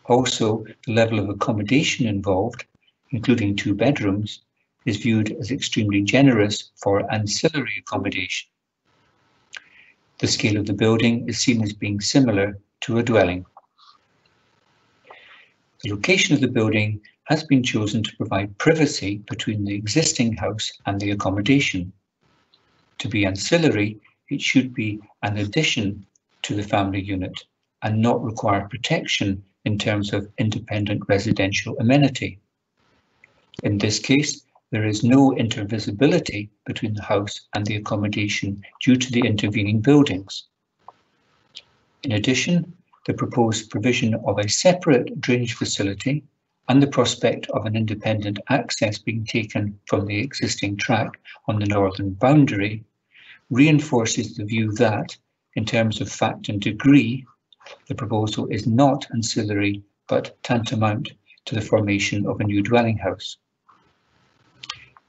Also, the level of accommodation involved, including 2 bedrooms, is viewed as extremely generous for ancillary accommodation. The scale of the building is seen as being similar to a dwelling. The location of the building has been chosen to provide privacy between the existing house and the accommodation. To be ancillary, it should be an addition to the family unit and not require protection in terms of independent residential amenity. In this case, there is no intervisibility between the house and the accommodation due to the intervening buildings. In addition, the proposed provision of a separate drainage facility and the prospect of an independent access being taken from the existing track on the northern boundary reinforces the view that, in terms of fact and degree, the proposal is not ancillary but tantamount to the formation of a new dwelling house.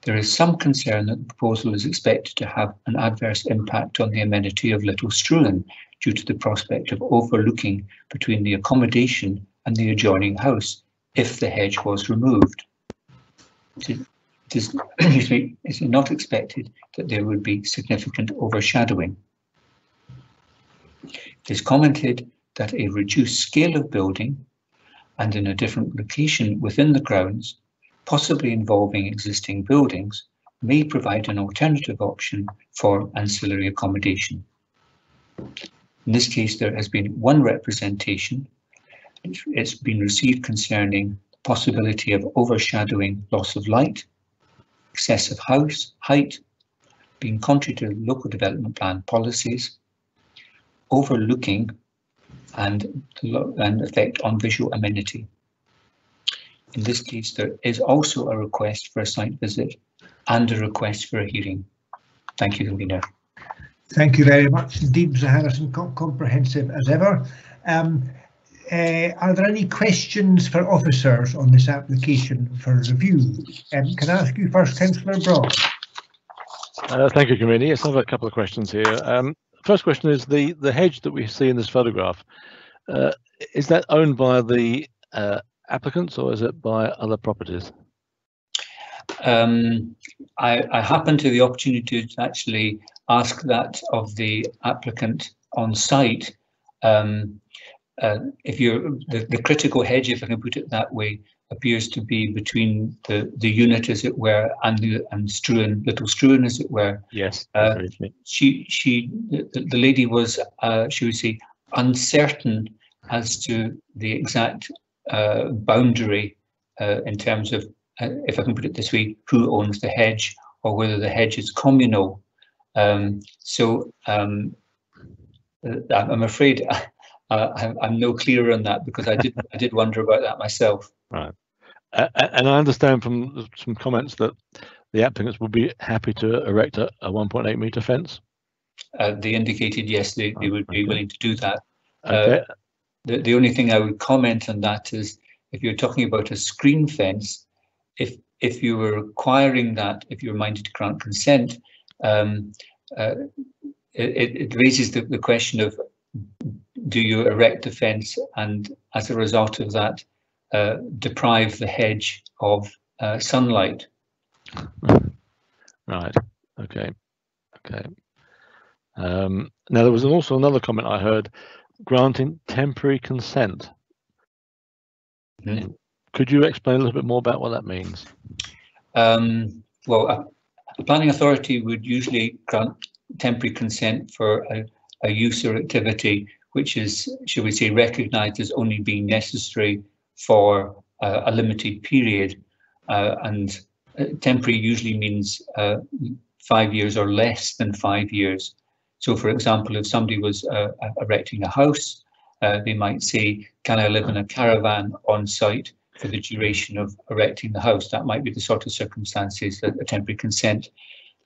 There is some concern that the proposal is expected to have an adverse impact on the amenity of Little Struan due to the prospect of overlooking between the accommodation and the adjoining house if the hedge was removed. It is not expected that there would be significant overshadowing. It is commented that a reduced scale of building and in a different location within the grounds, possibly involving existing buildings, may provide an alternative option for ancillary accommodation. In this case, there has been one representation. It's been received concerning the possibility of overshadowing, loss of light, excessive house height, being contrary to local development plan policies, overlooking, and effect on visual amenity. In this case, there is also a request for a site visit and a request for a hearing. Thank you, Convener. Thank you very much indeed, Mr. Harrison, comprehensive as ever. Are there any questions for officers on this application for review? Can I ask you first, Councillor Broad? Thank you, Convener. Yes, I've got a couple of questions here. First question is the hedge that we see in this photograph. Is that owned by the applicants or is it by other properties? I happened to the opportunity to actually ask that of the applicant on site. If you're the critical hedge, if I can put it that way, appears to be between the unit, as it were, and Struan, Little Struan, as it were. Yes. The lady was, should we say, uncertain as to the exact boundary in terms of, if I can put it this way, who owns the hedge or whether the hedge is communal. I'm afraid I'm no clearer on that, because I did wonder about that myself. Right, and I understand from some comments that the applicants will be happy to erect a 1.8 metre fence. They indicated yes, they would be willing to do that. Okay. The only thing I would comment on that is, if you're talking about a screen fence, if you were requiring that, if you're minded to grant consent, it raises the question of, do you erect the fence and as a result of that deprive the hedge of sunlight? Right. Okay. Now there was also another comment I heard, granting temporary consent. Could you explain a little bit more about what that means? Well, a planning authority would usually grant temporary consent for a use or activity which is, shall we say, recognised as only being necessary for a limited period, and temporary usually means 5 years or less than 5 years. So, for example, if somebody was erecting a house, they might say, can I live in a caravan on site for the duration of erecting the house? That might be the sort of circumstances that a temporary consent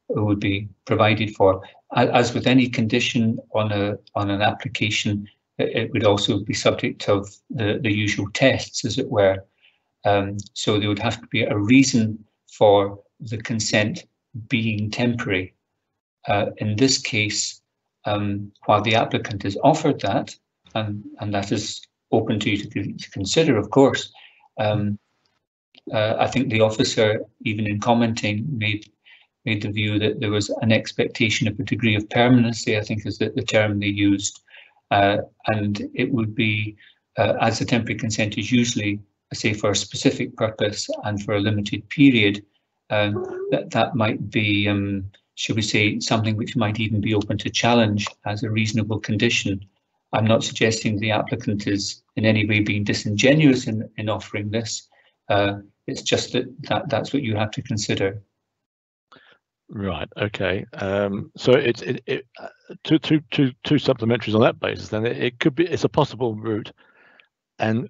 would be provided for. As with any condition on an application, it would also be subject of the usual tests, as it were. So there would have to be a reason for the consent being temporary. In this case, while the applicant is offered that, and that is open to you to consider, of course, I think the officer, even in commenting, made the view that there was an expectation of a degree of permanency, I think is the term they used. And it would be, as a temporary consent is usually, say, for a specific purpose and for a limited period, that might be, should we say, something which might even be open to challenge as a reasonable condition. I'm not suggesting the applicant is in any way being disingenuous in offering this. It's just that's what you have to consider. Right. Okay. So it's two supplementaries on that basis. Then it could be, it's a possible route, and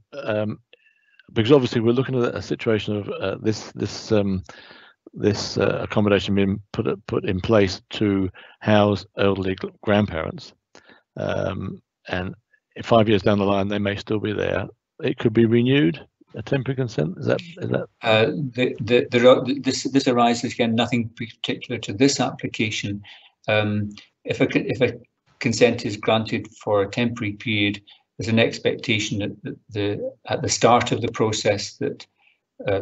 because obviously we're looking at a situation of this accommodation being put in place to house elderly grandparents, and 5 years down the line they may still be there. It could be renewed. A temporary consent, is that? This arises again, nothing particular to this application. If a consent is granted for a temporary period, there's an expectation that at the start of the process that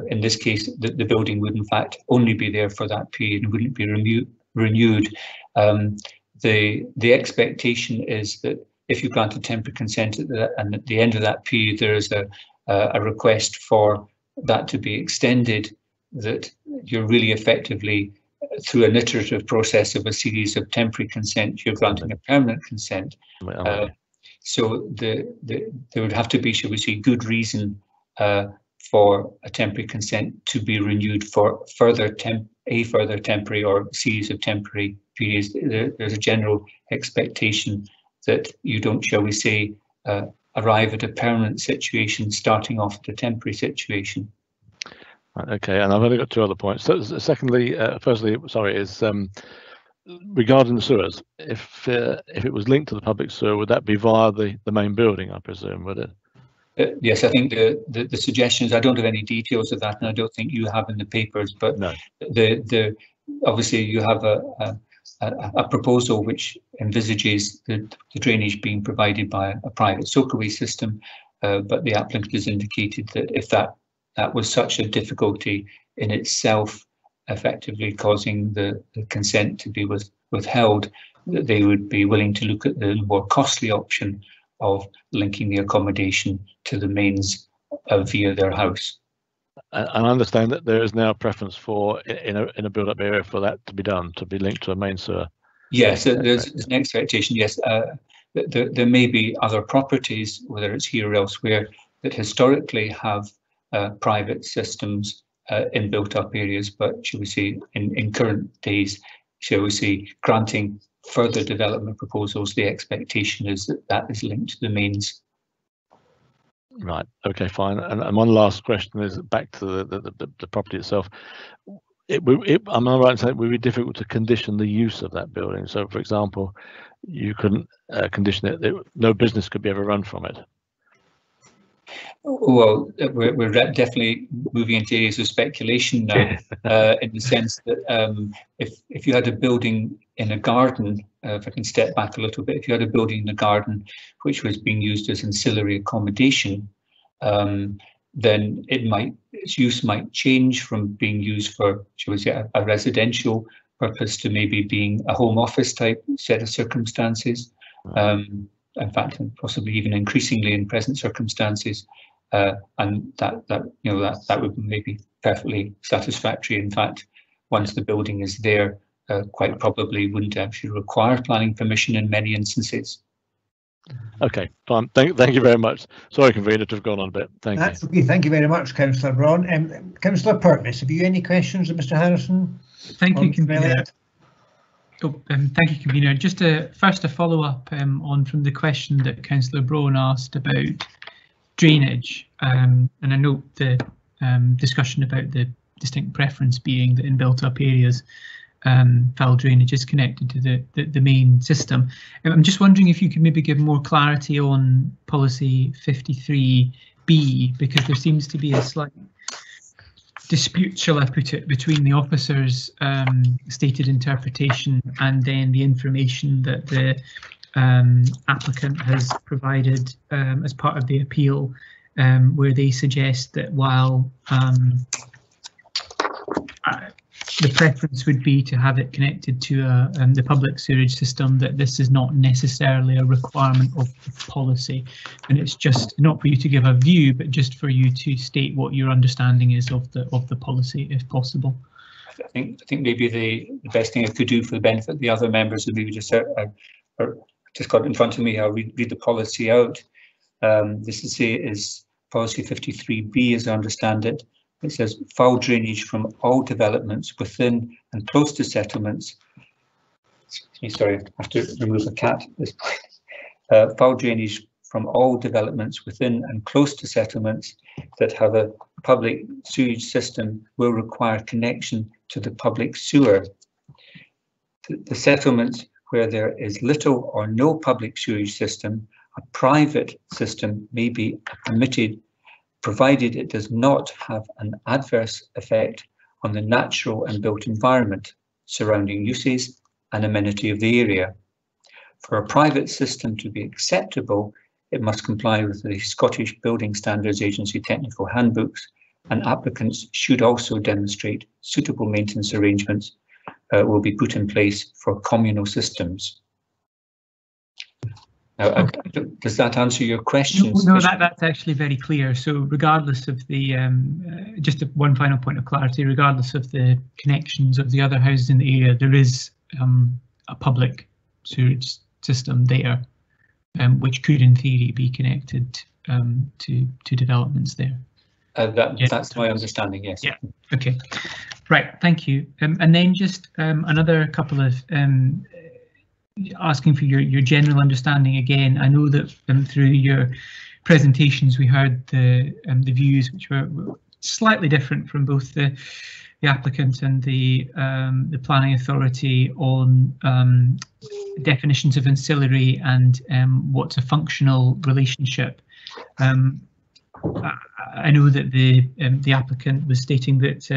in this case the building would in fact only be there for that period and wouldn't be renewed. The expectation is that if you grant a temporary consent and at the end of that period there is a request for that to be extended, that you're really effectively, through an iterative process of a series of temporary consent, you're granting a permanent consent. So there would have to be, shall we say, good reason for a temporary consent to be renewed for further temporary or series of temporary periods. There's a general expectation that you don't, shall we say, arrive at a permanent situation starting off at a temporary situation. Okay, and I've only got two other points. So, secondly, firstly, sorry, is regarding the sewers. If it was linked to the public sewer, would that be via the main building, I presume, would it? Yes, I think the suggestions, I don't have any details of that, and I don't think you have in the papers, but no. Obviously you have a proposal which envisages the drainage being provided by a private soakaway system, but the applicant has indicated that if that was such a difficulty in itself, effectively causing the consent to be withheld, that they would be willing to look at the more costly option of linking the accommodation to the mains via their house. And I understand that there is now a preference for, in a build-up area, for that to be done, to be linked to a main sewer. Yes, there's an expectation. Yes, there may be other properties, whether it's here or elsewhere, that historically have private systems in built-up areas, but shall we say, in current days, shall we say, granting further development proposals, the expectation is that is linked to the mains. Right. Okay. Fine. And one last question is back to the property itself. Am I right in saying it would be difficult to condition the use of that building? So, for example, you couldn't condition it; no business could be ever run from it. Well, we're definitely moving into areas of speculation now, in the sense that if you had a building in a garden, if I can step back a little bit, if you had a building in a garden which was being used as ancillary accommodation, then its use might change from being used for, shall we say, a residential purpose to maybe being a home office type set of circumstances. In fact, possibly even increasingly in present circumstances, and that would maybe perfectly satisfactory. In fact, once the building is there, quite probably wouldn't actually require planning permission in many instances. Okay, fine. Thank you very much. Sorry, convener, to have gone on a bit. That's okay. Thank you very much, Councillor Braun. Councillor Purvis, have you any questions of Mr. Harrison? Thank you, convener. Thank you, convener. Just first a follow up on from the question that Councillor Braun asked about drainage, and I note the discussion about the distinct preference being that in built up areas foul drainage is connected to the main system. I'm just wondering if you could maybe give more clarity on policy 53B, because there seems to be a slight dispute, shall I put it, between the officer's stated interpretation and then the information that the applicant has provided as part of the appeal. where they suggest that while the preference would be to have it connected to the public sewerage system, that this is not necessarily a requirement of the policy, and it's just not for you to give a view, but just for you to state what your understanding is of the policy, if possible. I think maybe the best thing I could do for the benefit of the other members would be just just got it in front of me. I'll read the policy out. This is policy 53B, as I understand it. It says foul drainage from all developments within and close to settlements. Excuse me, sorry, I have to remove a cat at this point. Foul drainage from all developments within and close to settlements that have a public sewage system will require connection to the public sewer. The settlements where there is little or no public sewage system, a private system may be permitted, provided it does not have an adverse effect on the natural and built environment, surrounding uses and amenity of the area. For a private system to be acceptable, it must comply with the Scottish Building Standards Agency technical handbooks, and applicants should also demonstrate suitable maintenance arrangements will be put in place for communal systems. Now, does that answer your question? No, that's actually very clear. So regardless of the, just one final point of clarity, regardless of the connections of the other houses in the area, there is a public sewage system there, which could in theory be connected to developments there. That's my understanding, yes. Yeah, okay. Right, thank you. And then just another couple of asking for your general understanding again. I know that through your presentations we heard the views which were slightly different from both the applicant and the planning authority on definitions of ancillary and what's a functional relationship. I know that the applicant was stating that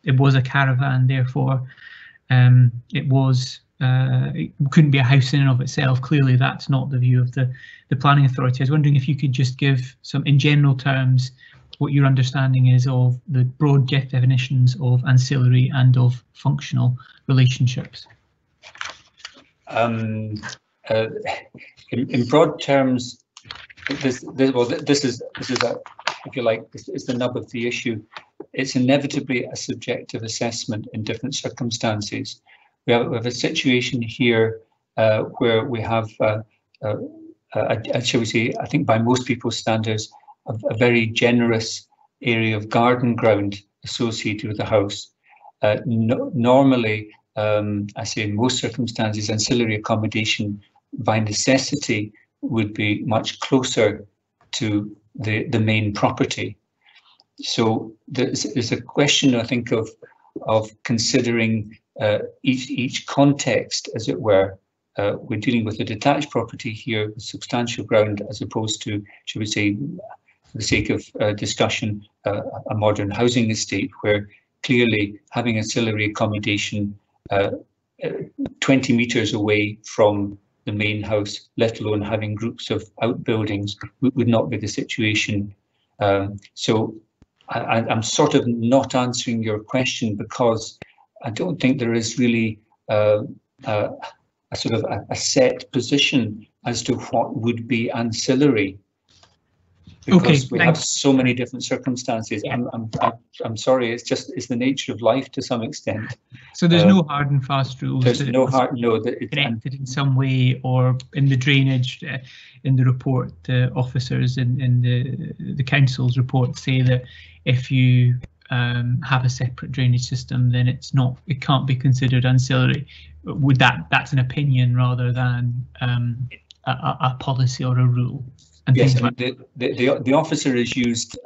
it was a caravan, therefore it couldn't be a house in and of itself. Clearly that's not the view of the planning authority. I was wondering if you could just give some, in general terms, what your understanding is of the broad definitions of ancillary and of functional relationships. In broad terms, this is if you like, this is the nub of the issue. It's inevitably a subjective assessment in different circumstances. We have a situation here where we have, shall we say, I think by most people's standards, a very generous area of garden ground associated with the house. Normally, I say in most circumstances, ancillary accommodation by necessity would be much closer to the main property. So there's a question, I think, of considering each context, as it were. We're dealing with a detached property here with substantial ground, as opposed to, should we say, for the sake of discussion, a modern housing estate, where clearly having ancillary accommodation 20 metres away from the main house, let alone having groups of outbuildings, would not be the situation. So I'm sort of not answering your question, because I don't think there is really a sort of a set position as to what would be ancillary, because we have so many different circumstances. Yeah. I'm sorry, it's the nature of life to some extent. So there's no hard and fast rules. There's no hard, no. Connected in some way, or in the drainage, in the report, the officers in the council's report say that if you have a separate drainage system, then it can't be considered ancillary. Would that's an opinion rather than a policy or a rule? And yes, the officer has used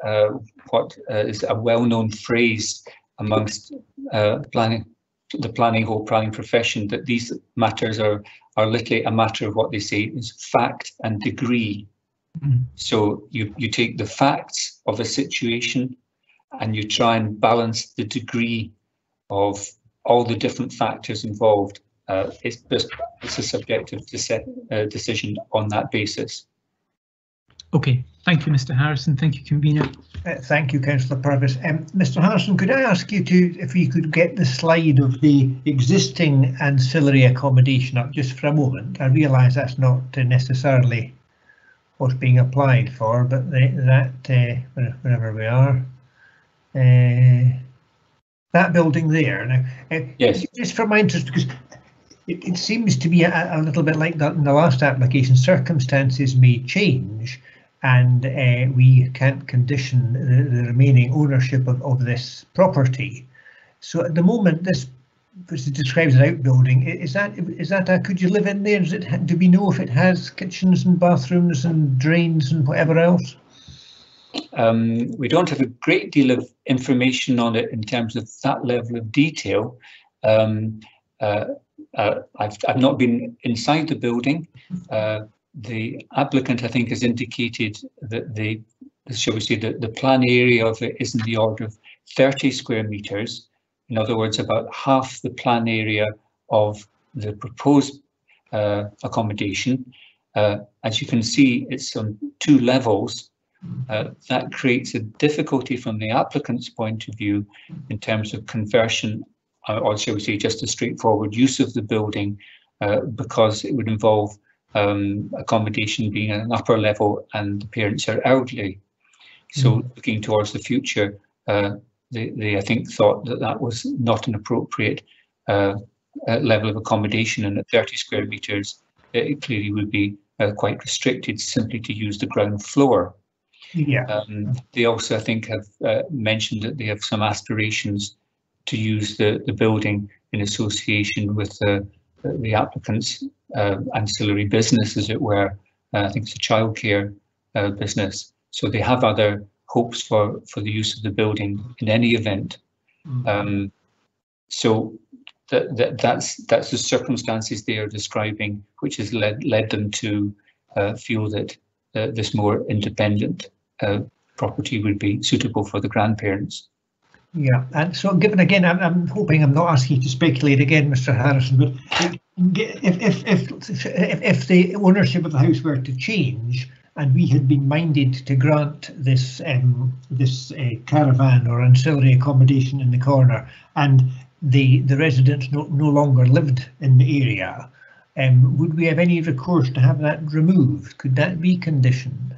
what is a well-known phrase amongst the planning profession, that these matters are literally a matter of what they say is fact and degree. Mm-hmm. So you take the facts of a situation and you try and balance the degree of all the different factors involved. It's a subjective decision on that basis. Okay, thank you, Mr. Harrison. Thank you, convener. Thank you, Councillor Purvis. Mr. Harrison, could I ask you to, if you could get the slide of the existing ancillary accommodation up just for a moment? I realise that's not necessarily what's being applied for, but wherever we are, that building there. Now, yes. Just for my interest, because it seems to be a little bit like that in the last application. Circumstances may change, and we can't condition the remaining ownership of this property. So at the moment, this which describes an outbuilding, is that could you live in there? Do we know if it has kitchens and bathrooms and drains and whatever else? We don't have a great deal of information on it in terms of that level of detail. I've not been inside the building. The applicant, I think, has indicated that the plan area of it is in the order of 30 square metres. In other words, about half the plan area of the proposed accommodation. As you can see, it's on 2 levels. That creates a difficulty from the applicant's point of view in terms of conversion, or shall we say just a straightforward use of the building, because it would involve accommodation being at an upper level and the parents are elderly. So looking towards the future, they I think thought that was not an appropriate level of accommodation, and at 30 square metres it clearly would be quite restricted simply to use the ground floor. Yeah. They also, I think, have mentioned that they have some aspirations to use the building in association with the applicant's ancillary business, as it were. I think it's a childcare business. So they have other hopes for the use of the building in any event. So that's the circumstances they are describing, which has led them to feel that this more independent property would be suitable for the grandparents. Yeah, and so given again, I'm hoping I'm not asking you to speculate again, Mr. Harrison, but if the ownership of the house were to change, and we had been minded to grant this caravan or ancillary accommodation in the corner, and the residents no longer lived in the area, would we have any recourse to have that removed? Could that be conditioned?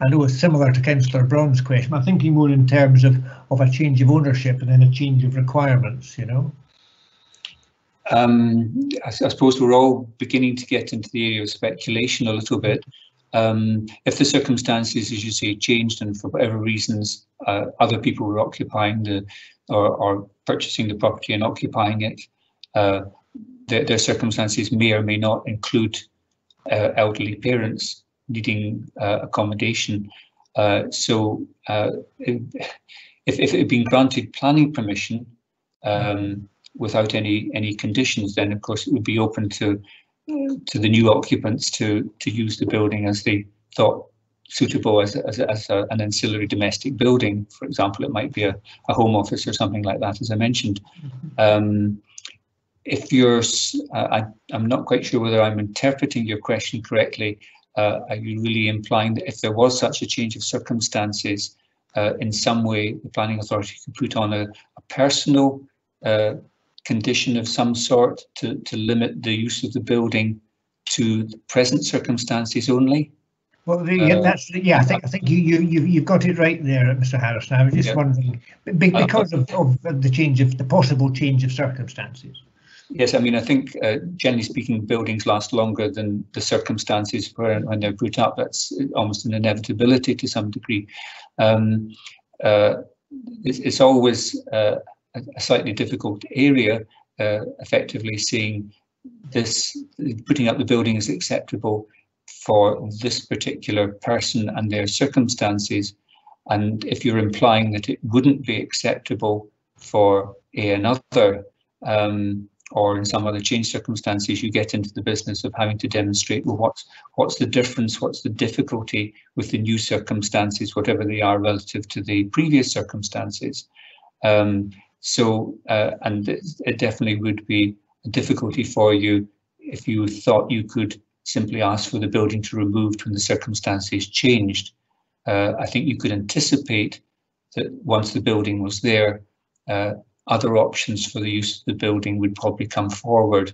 I know it's similar to Councillor Braun's question. I'm thinking more in terms of a change of ownership and then a change of requirements, you know? I suppose we're all beginning to get into the area of speculation a little bit. If the circumstances, as you say, changed and for whatever reasons other people were occupying or purchasing the property and occupying it, their circumstances may or may not include elderly parents needing accommodation. So if it had been granted planning permission without any conditions, then of course it would be open to the new occupants to use the building as they thought suitable as an ancillary domestic building. For example, it might be a home office or something like that, as I mentioned. If you're, I'm not quite sure whether I'm interpreting your question correctly. Are you really implying that if there was such a change of circumstances, in some way the planning authority could put on a personal condition of some sort to limit the use of the building to the present circumstances only? Well, I think you've got it right there, Mr. Harrison. I was just wondering, because of the possible change of circumstances. Yes, I mean, I think generally speaking, buildings last longer than the circumstances when they're put up. That's almost an inevitability to some degree. It's always a slightly difficult area, effectively seeing this, putting up the building as acceptable for this particular person and their circumstances. And if you're implying that it wouldn't be acceptable for another, or in some other changed circumstances, you get into the business of having to demonstrate, well, what's the difference, what's the difficulty with the new circumstances, whatever they are relative to the previous circumstances. And it definitely would be a difficulty for you if you thought you could simply ask for the building to be removed when the circumstances changed. I think you could anticipate that once the building was there, other options for the use of the building would probably come forward.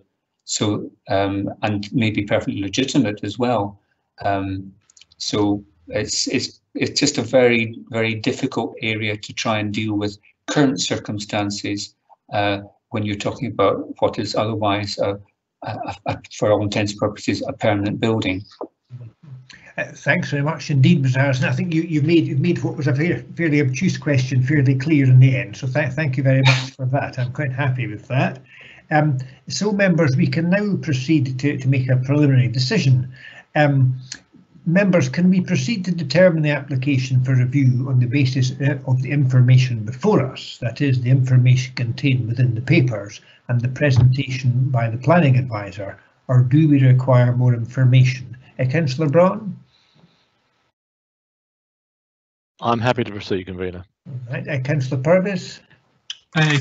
So, and maybe perfectly legitimate as well. So it's just a very, very difficult area to try and deal with current circumstances when you're talking about what is otherwise, for all intents and purposes, a permanent building. Thanks very much indeed, Mr. Harrison. I think you've made what was a fairly obtuse question fairly clear in the end. So thank you very much for that. I'm quite happy with that. So members, we can now proceed to make a preliminary decision. Members, can we proceed to determine the application for review on the basis of the information before us, that is, the information contained within the papers and the presentation by the planning advisor, or do we require more information? Councillor Braun? I'm happy to proceed, Convener. Right, Councillor Purvis?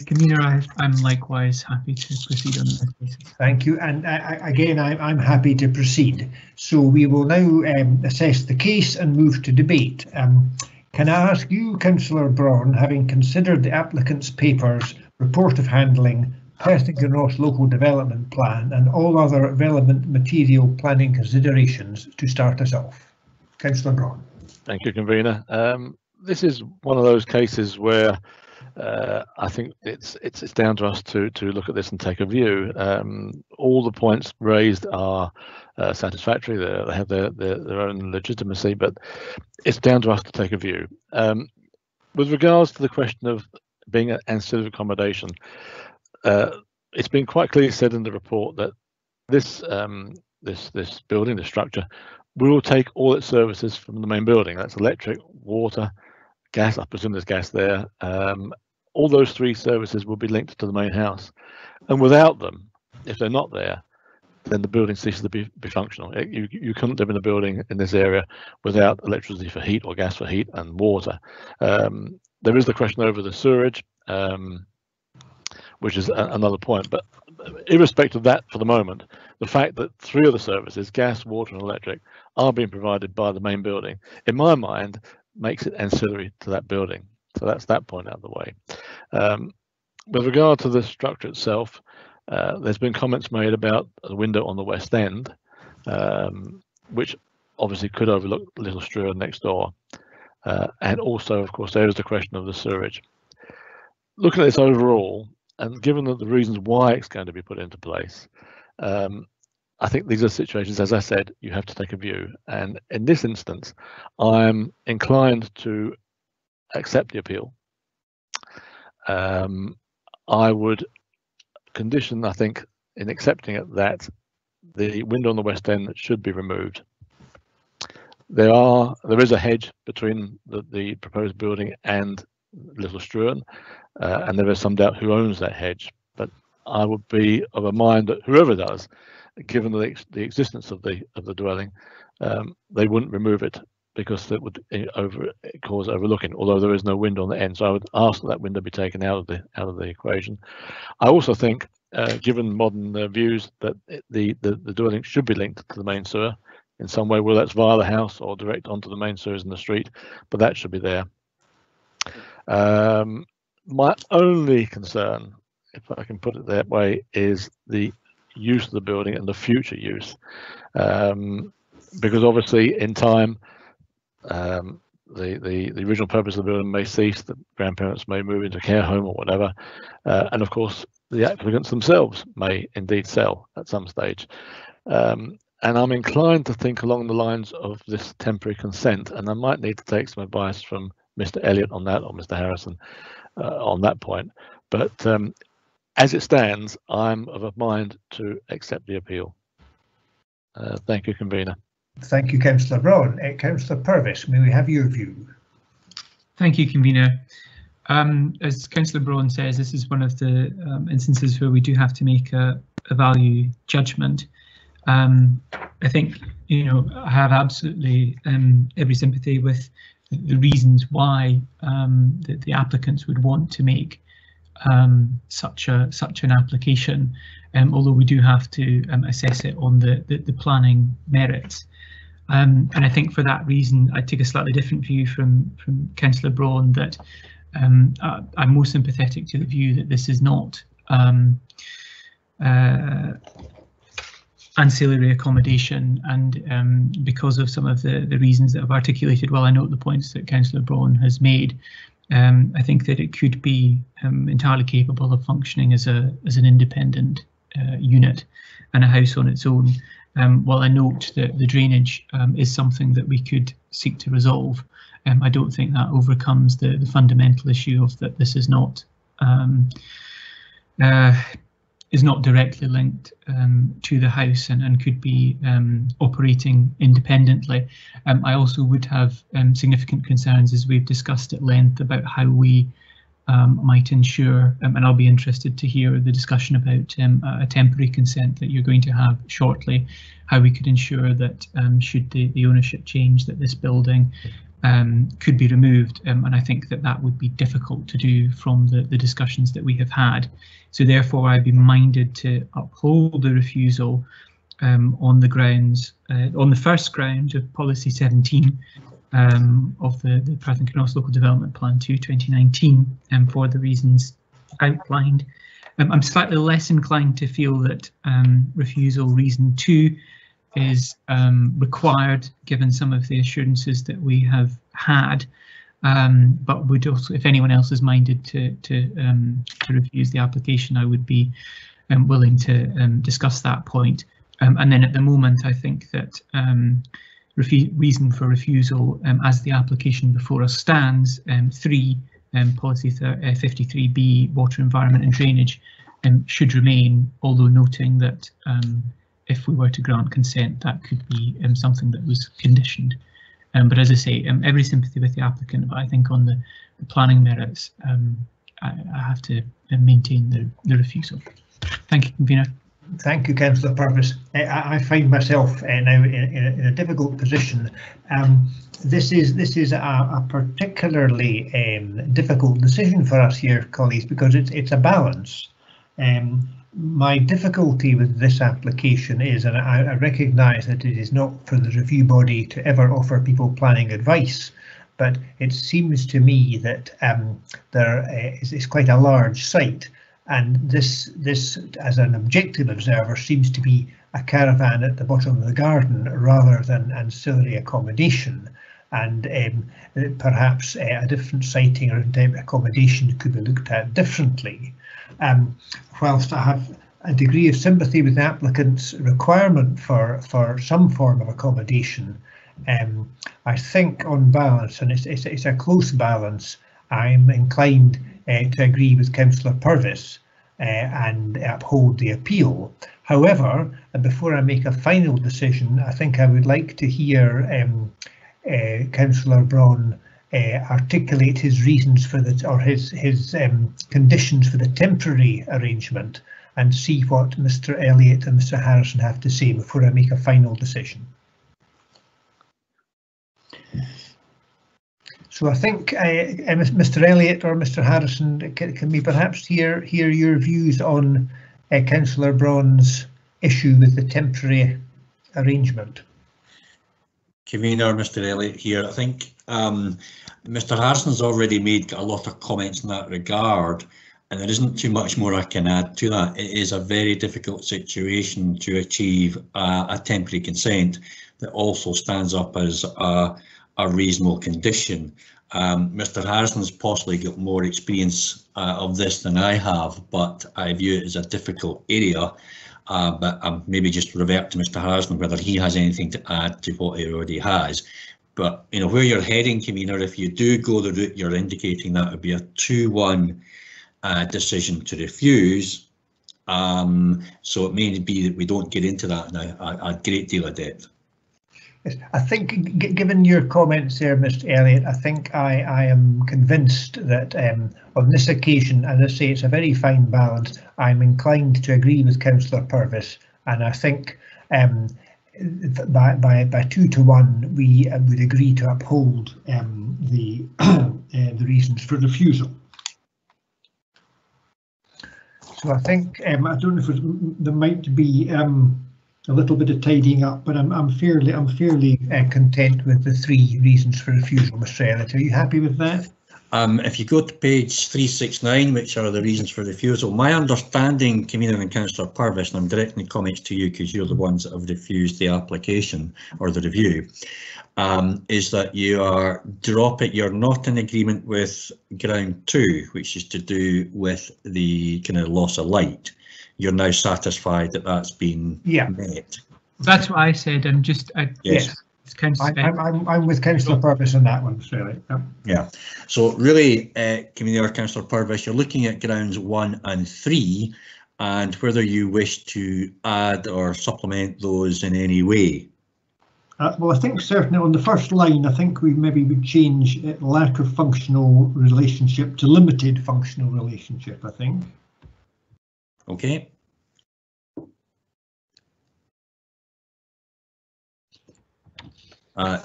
Convener, I'm likewise happy to proceed on this basis. Thank you, and again, I'm happy to proceed. So we will now assess the case and move to debate. Can I ask you, Councillor Braun, having considered the applicant's papers, report of handling, Perth Kinross local development plan and all other relevant material planning considerations, to start us off? Councillor Braun. Thank you, Convener. This is one of those cases where I think it's down to us to look at this and take a view. All the points raised are satisfactory. They have their own legitimacy, but it's down to us to take a view. With regards to the question of being an ancillary accommodation, it's been quite clearly said in the report that this building, this structure, will take all its services from the main building. That's electric, water, gas. I presume there's gas there. All those three services will be linked to the main house, and without them, if they're not there, then the building ceases to be functional. You couldn't live in a building in this area without electricity for heat or gas for heat and water. There is the question over the sewerage, which is another point, but irrespective of that, for the moment, the fact that three of the services, gas, water and electric, are being provided by the main building, in my mind, makes it ancillary to that building. So that's that point out of the way. With regard to the structure itself, there's been comments made about the window on the west end, which obviously could overlook Little Struan next door. And also, of course, there is the question of the sewerage. Looking at this overall, and given that the reasons why it's going to be put into place, I think these are situations, as I said, you have to take a view. And in this instance, I'm inclined to accept the appeal. I would condition, I think, in accepting it, that the window on the west end should be removed. There is a hedge between the proposed building and Little Struan, and there is some doubt who owns that hedge. But I would be of a mind that whoever does, given the existence of the dwelling, they wouldn't remove it, because that would cause overlooking, although there is no window on the end. So I would ask that window be taken out of the equation. I also think, given modern views, that the dwelling should be linked to the main sewer in some way, whether that's via the house or direct onto the main sewers in the street, but that should be there. My only concern, if I can put it that way, is the use of the building and the future use, because obviously in time, the original purpose of the building may cease, the grandparents may move into a care home or whatever, and of course the applicants themselves may indeed sell at some stage. And I'm inclined to think along the lines of this temporary consent, and I might need to take some advice from Mr. Elliott on that, or Mr. Harrison on that point. But as it stands, I'm of a mind to accept the appeal. Thank you, Convener. Thank you, Councillor Braun. Councillor Purvis, may we have your view? Thank you, Convener. As Councillor Braun says, this is one of the instances where we do have to make a value judgment. I think, I have absolutely every sympathy with the reasons why the applicants would want to make such an application, although we do have to assess it on the planning merits. And I think for that reason, I take a slightly different view from Councillor Braun, that I'm more sympathetic to the view that this is not ancillary accommodation, and because of some of the reasons that I've articulated, while I note the points that Councillor Braun has made, I think that it could be entirely capable of functioning as an independent unit and a house on its own. While I note that the drainage is something that we could seek to resolve, I don't think that overcomes the fundamental issue of that this is not directly linked to the house and could be operating independently. I also would have significant concerns, as we've discussed at length, about how we might ensure, and I'll be interested to hear the discussion about a temporary consent that you're going to have shortly, how we could ensure that should the ownership change, that this building could be removed, and I think that would be difficult to do from the discussions that we have had. So therefore I'd be minded to uphold the refusal on the grounds, on the first ground of policy 17 of the Perth Kinross Local Development Plan 2 2019, for the reasons outlined. I'm slightly less inclined to feel that refusal reason 2 is required, given some of the assurances that we have had, but would also, if anyone else is minded to refuse the application, I would be willing to discuss that point. And then at the moment, I think that reason for refusal, as the application before us stands, 3 policy 53B, water, environment and drainage, should remain, although noting that if we were to grant consent, that could be something that was conditioned. But as I say, every sympathy with the applicant, but I think on the planning merits, I have to maintain the refusal. Thank you, Convener. Thank you, Councillor Purvis. I find myself now in a difficult position. This is a particularly difficult decision for us here, colleagues, because it's a balance. My difficulty with this application is, and I recognise that it is not for the review body to ever offer people planning advice, but it seems to me that there is quite a large site, and this, as an objective observer, seems to be a caravan at the bottom of the garden rather than ancillary accommodation. And perhaps a different siting or accommodation could be looked at differently. Whilst I have a degree of sympathy with the applicant's requirement for some form of accommodation, I think on balance, and it's a close balance, I'm inclined to agree with Councillor Purvis and uphold the appeal. However, before I make a final decision, I think I would like to hear Councillor Braun articulate his reasons for his conditions for the temporary arrangement, and see what Mr. Elliott and Mr. Harrison have to say before I make a final decision. So I think Mr. Elliott or Mr. Harrison, can we perhaps hear your views on Councillor Braun's issue with the temporary arrangement? Convener, Mr. Elliott here. I think Mr. Harrison's already made a lot of comments in that regard, and there isn't too much more I can add to that. It is a very difficult situation to achieve a temporary consent that also stands up as a reasonable condition. Mr. Harrison's possibly got more experience of this than I have, but I view it as a difficult area. But maybe just revert to Mr. Harrison whether he has anything to add to what he already has. But you know where you're heading, Convener, if you do go the route you're indicating, that would be a 2-1 decision to refuse. So it may be that we don't get into that now a great deal of depth. Yes, I think, given your comments there, Mr. Elliott, I think I am convinced that on this occasion, as I say, it's a very fine balance. I'm inclined to agree with Councillor Purvis, and I think by 2-1 we would agree to uphold the reasons for refusal. So I think I don't know if there might be a little bit of tidying up, but I'm fairly content with the 3 reasons for refusal. Mr. Elliott, are you happy with that? If you go to page 369, which are the reasons for refusal, my understanding, Convener and Councillor Purvis, and I'm directing comments to you because you're the ones that have refused the application or the review, is that you're not in agreement with ground 2, which is to do with the kind of loss of light. You're now satisfied that that's been met. That's what I said. Yes. I'm with Councillor Purvis on that one, really. Yeah. So really, Convener, Councillor Purvis, you're looking at grounds 1 and 3, and whether you wish to add or supplement those in any way. Well, I think certainly on the first line, I think we maybe would change lack of functional relationship to limited functional relationship, I think. Okay.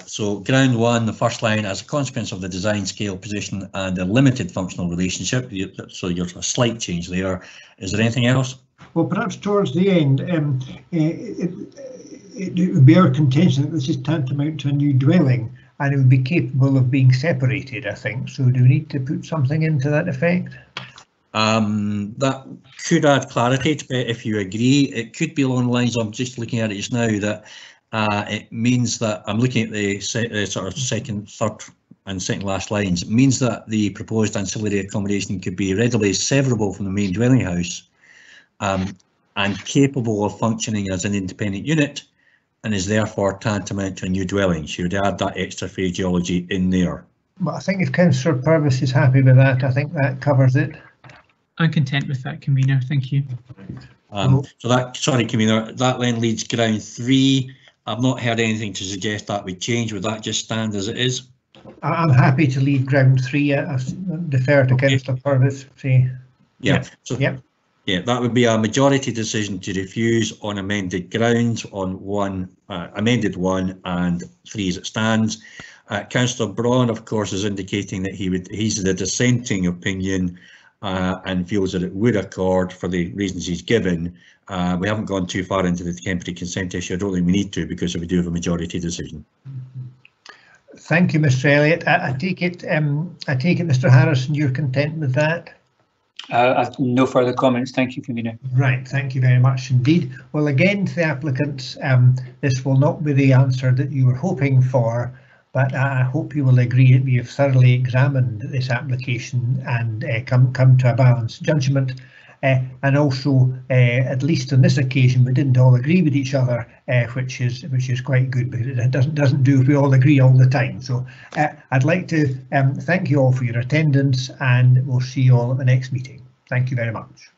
So ground 1, the first line, as a consequence of the design scale position and a limited functional relationship, so you're a slight change there. Is there anything else? Well, perhaps towards the end, it would be our contention that this is tantamount to a new dwelling and it would be capable of being separated, I think. So do we need to put something into that effect? That could add clarity if you agree. It could be along the lines, I'm just looking at it just now, that it means that I'm looking at the sort of second, third and second last lines. It means that the proposed ancillary accommodation could be readily severable from the main dwelling house and capable of functioning as an independent unit and is therefore tantamount to a new dwelling. So you'd add that extra phraseology in there. But I think if Councillor Purvis is happy with that, I think that covers it. I'm content with that, Convener. Thank you. So that, sorry, Convener, that then leads ground 3. I've not heard anything to suggest that would change. Would that just stand as it is? I'm happy to leave ground 3. I defer to Councillor Purvis. Yeah. So yeah, that would be a majority decision to refuse on amended grounds on amended 1 and 3 as it stands. Councillor Braun, of course, is indicating that he's the dissenting opinion and feels that it would accord for the reasons he's given. We haven't gone too far into the temporary consent issue. I don't think we need to because we do have a majority decision. Thank you, Mr. Elliott. I take it, Mr. Harrison, you're content with that? I've no further comments. Thank you, Convener. Right, thank you very much indeed. Well, again, to the applicants, this will not be the answer that you were hoping for, but I hope you will agree that we have thoroughly examined this application and come to a balanced judgment. And also, at least on this occasion, we didn't all agree with each other, which is quite good because it doesn't do if we all agree all the time. So I'd like to thank you all for your attendance, and we'll see you all at the next meeting. Thank you very much.